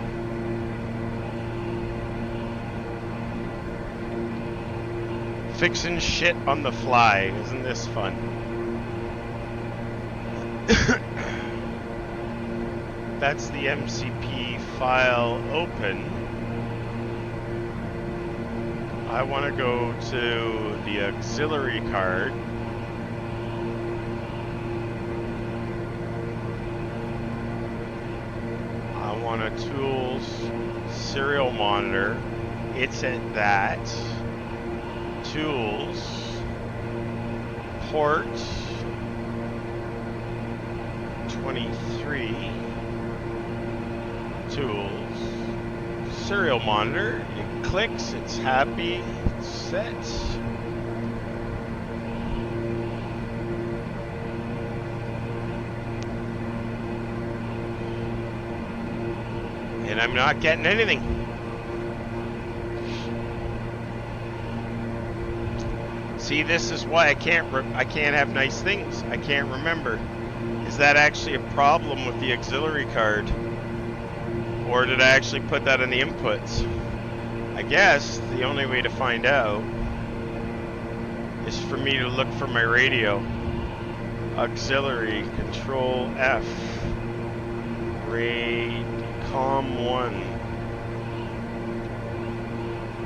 Fixing shit on the fly. Isn't this fun? That's the MCP file open. I want to go to the auxiliary card. I want a tools serial monitor. It's at that. Tools. Port 23. Tools. Serial monitor. It clicks. It's happy. It's set. And I'm not getting anything. See, this is why I can't have nice things. I can't remember. Is that actually a problem with the auxiliary card? Or did I actually put that in the inputs? I guess the only way to find out is for me to look for my radio. Auxiliary, Control F. Com 1.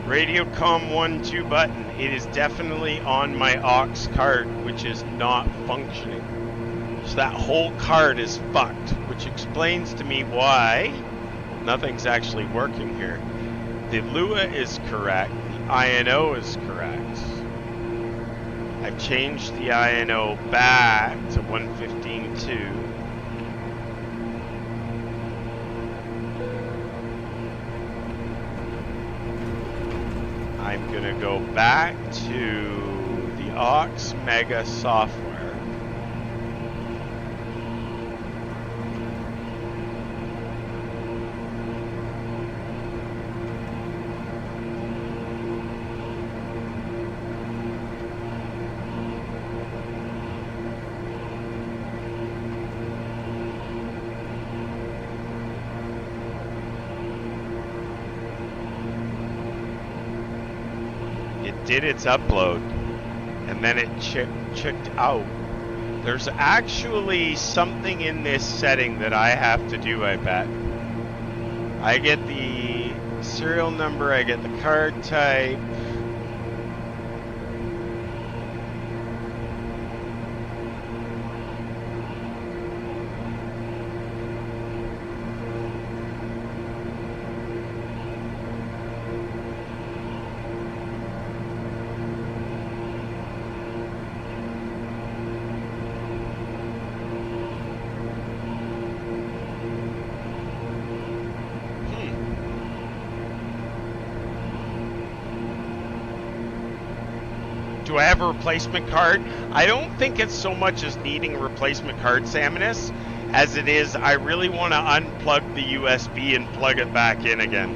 Radio Com 1 2 button. It is definitely on my aux card, which is not functioning. So that whole card is fucked, which explains to me why nothing's actually working here. The Lua is correct. The INO is correct. I've changed the INO back to 115.2. I'm gonna go back to the aux Mega software. Did its upload, and then it checked out. There's actually something in this setting that I have to do, I bet. I get the serial number, I get the card type. Do I have a replacement card? I don't think it's so much as needing a replacement card, Saminus, as it is I really want to unplug the USB and plug it back in again.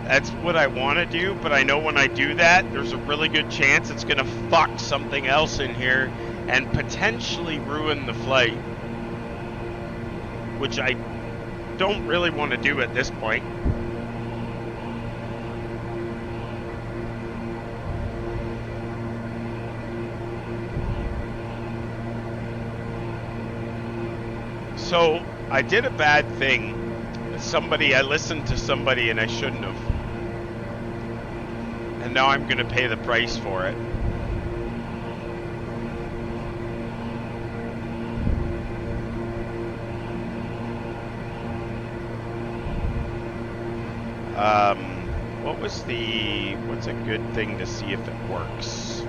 That's what I want to do, but I know when I do that, there's a really good chance it's going to fuck something else in here and potentially ruin the flight, which I don't really want to do at this point. So I did a bad thing. I listened to somebody and I shouldn't have. And now I'm going to pay the price for it. What's a good thing to see if it works?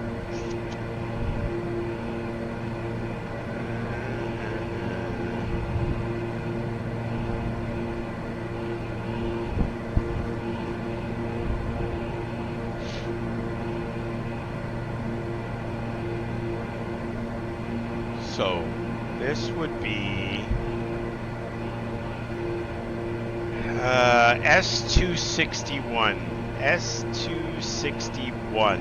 So this would be S261. S261.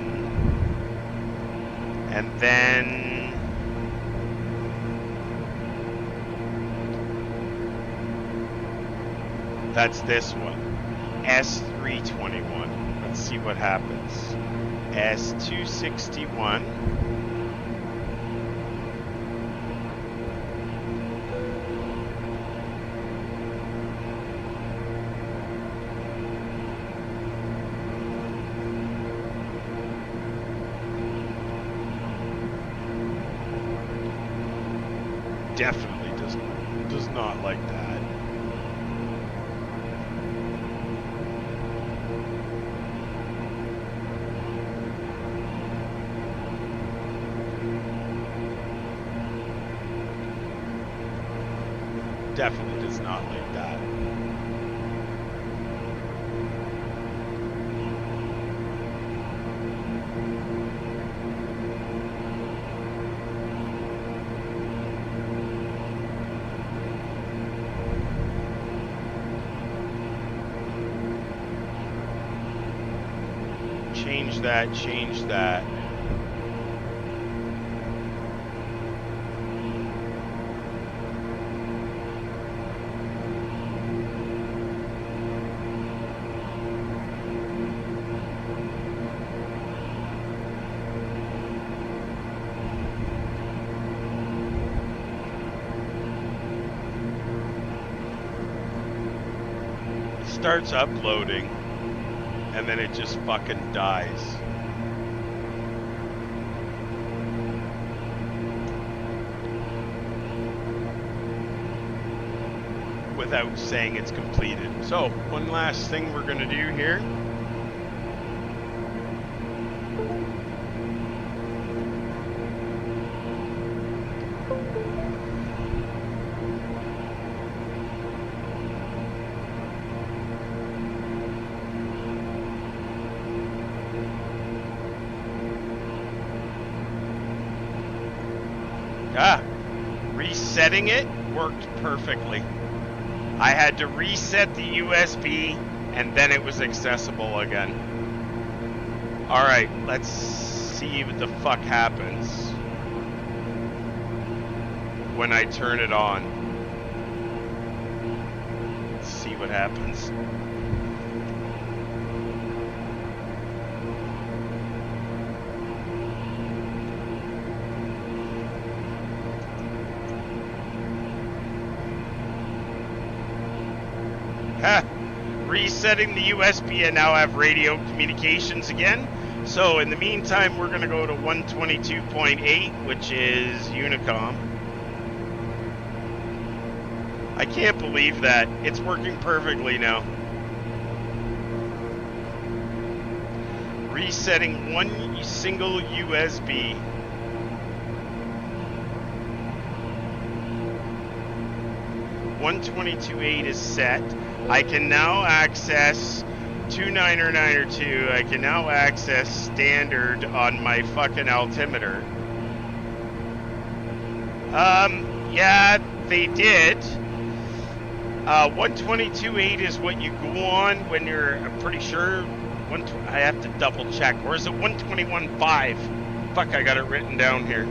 And then that's this one. S321. Let's see what happens. S261. Definitely does not like that. Definitely does not like that. Change that, change that. Starts uploading and then it just fucking dies. Without saying it's completed. So, one last thing we're gonna do here. Resetting it worked perfectly. I had to reset the USB and then it was accessible again. Alright, let's see what the fuck happens when I turn it on. Let's see what happens. Resetting the USB and now have radio communications again. So in the meantime, we're going to go to 122.8, which is Unicom. I can't believe that. It's working perfectly now. Resetting one single USB. .122.8 is set. I can now access 2.9.9.2. I can now access standard on my fucking altimeter. Yeah, they did. 122.8 is what you go on when you're, I'm pretty sure, I have to double check. Or is it 121.5? Fuck, I got it written down here.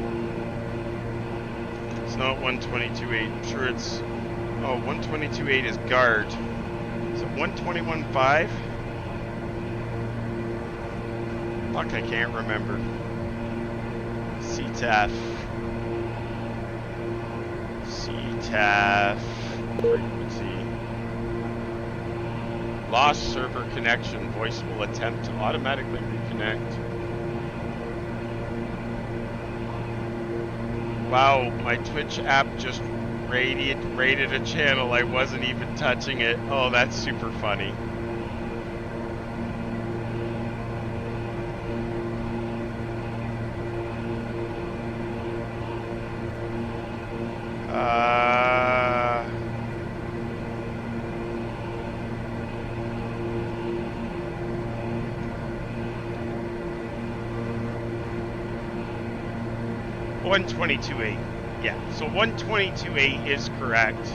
It's not 122.8. I'm sure it's, oh, 122.8 is guard. Is it 121.5? Fuck, I can't remember. CTAF. CTAF. Frequency. Lost server connection. Voice will attempt to automatically reconnect. Wow, my Twitch app just rated a channel. I wasn't even touching it. Oh, that's super funny. .122.8. Yeah, so 122.8 is correct.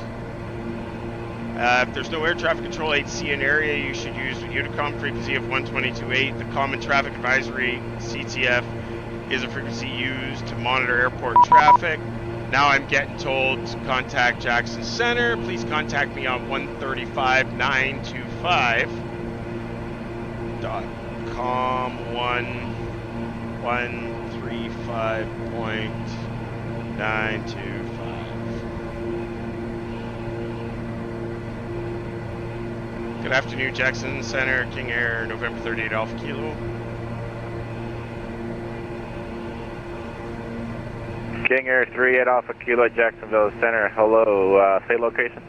If there's no air traffic control HC in area, you should use Unicom frequency of 122.8. The Common Traffic Advisory, CTF, is a frequency used to monitor airport traffic. Now I'm getting told to contact Jackson Center. Please contact me on 135.925. Good afternoon, Jackson Center, King Air, November 38 Alpha Kilo. King Air 3 at Alpha Kilo, Jacksonville Center. Hello, say location.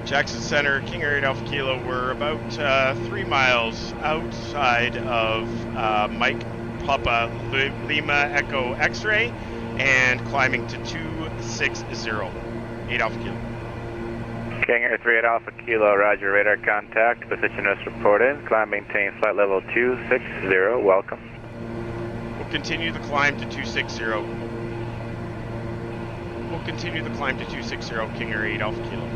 Jackson Center, King Air 8 Alpha Kilo. We're about 3 miles outside of Mike Papa Lima Echo X-ray and climbing to 260, 8 Alpha Kilo. King Air 3 at Alpha Kilo, roger, radar contact, position is reported, climb maintain flight level 260, welcome. We'll continue the climb to 260. We'll continue the climb to 260, King Air 8 Alpha Kilo.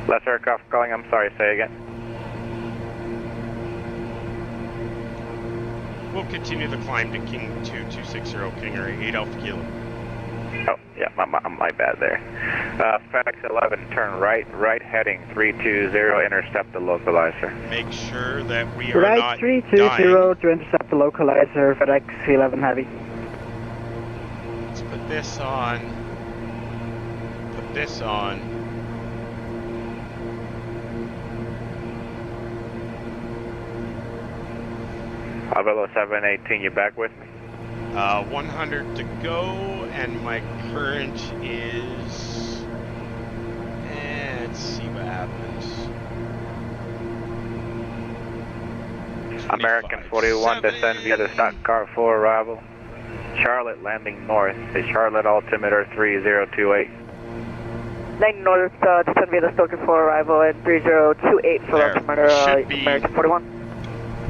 Less aircraft calling, I'm sorry, say again. We'll continue the climb to King 260, King Air 8 Alpha Kilo. Oh, yeah, my bad there. FedEx 11, turn right heading 320, intercept the localizer. Make sure that we are right, not 320 dying. to intercept the localizer, FedEx 11 Heavy. Let's put this on. Put this on. Avelo 718, you back with me? 100 to go, and my current is... let's see what happens. American 41, descend via the stock car for arrival. Charlotte landing north, the Charlotte altimeter 3028. Landing north, descend via the stock car for arrival at 3028 for There. altimeter American 41.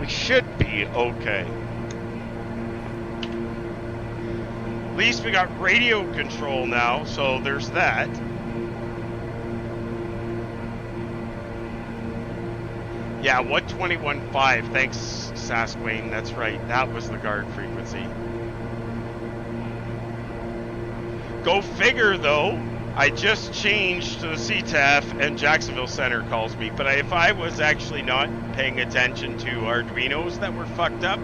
We should be okay. At least we got radio control now, so there's that. Yeah, 121.5. Thanks, Sasquatch. That's right. That was the guard frequency. Go figure, though. I just changed to the CTAF and Jacksonville Center calls me. But if I was actually not paying attention to Arduinos that were fucked up,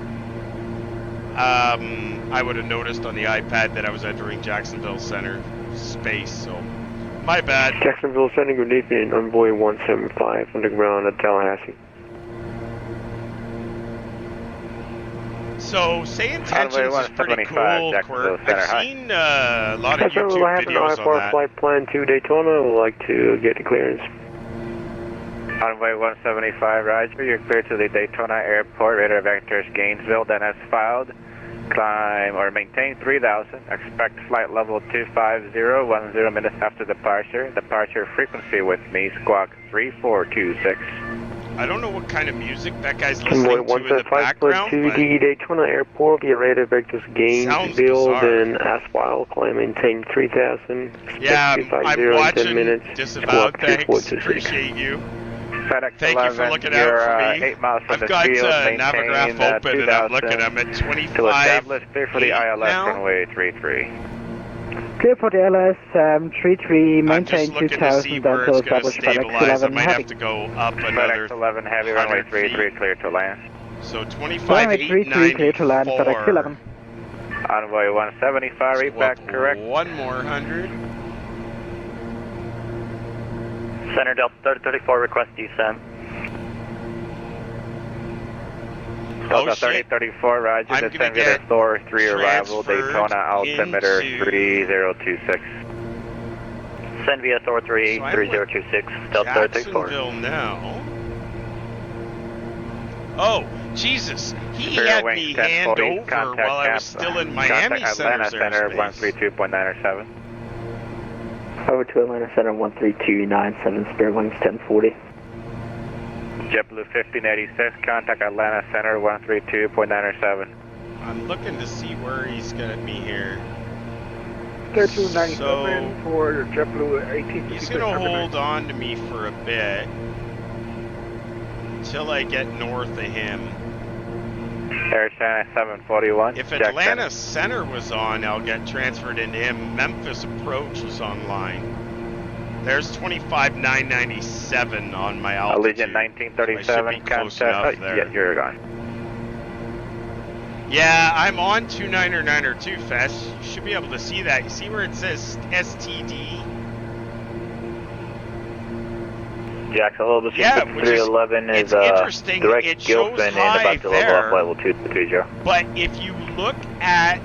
I would have noticed on the iPad that I was entering Jacksonville Center space. So, my bad. Jacksonville Center, good evening. Envoy 175 underground at Tallahassee. So, say intentions is pretty cool, Quirk. I've seen a lot of YouTube videos on that. Flight plan to Daytona. I would like to get the clearance. Runway 175, roger. You're clear to the Daytona Airport. Radar vectors Gainesville, then as filed. Climb or maintain 3000. Expect flight level 250, 10 minutes after departure. Departure frequency with me, squawk 3426. I don't know what kind of music that guy's listening Convoy to in the 175 background, to but the Daytona Airport via radar vectors Gainesville, then Asphalt, climb maintain 3000. yeah, I'm watching minutes. Disavowed. Thanks, appreciate you. FedEx Thank 11, you for looking out for me. 8 miles from I've the got field, Navigraph open and I'm looking. I'm at 25. To establish, clear for the ILS now. runway 33. Clear for the LS 33, I'm maintain just looking to 2000 see where until it's going to established FedEx stabilize. I 11 might Heavy. have to go up another FedEx 11 Heavy, runway 33, clear to land. So Runway 25, 33, clear to land, FedEx 11. Envoy 175, read back correct. One more 100. Center Delta 3034, request descent. Delta shit. 3034, roger, I'm descend gonna via get Thor 3 arrival, transferred Daytona altimeter into- 3026. Send via Thor 3 So I'm 3026, Delta 3034. Jacksonville now. Oh, Jesus. He Imperial had Wing me 1040, hand over contact while I was still in Miami Contact Atlanta Center's Center airspace. 132.907. Over to Atlanta Center 13297, spare wings 1040. JetBlue 1586, contact Atlanta Center 132.907. I'm looking to see where he's gonna be here. 3297 So, for JetBlue 18. he's gonna hold on to me for a bit until I get north of him. Air China 741. If Atlanta Center was on, I'll get transferred into him. Memphis Approach was online. There's 25,997 on my altitude. Allegiant 1937, contact. Yeah, you're gone. Yeah, I'm on 2992, Fest. You should be able to see that. You see where it says STD? Jackson, Global Yeah, 311 it's is interesting. direct It shows Gilpin and high about to level there, up level 230. but if you look at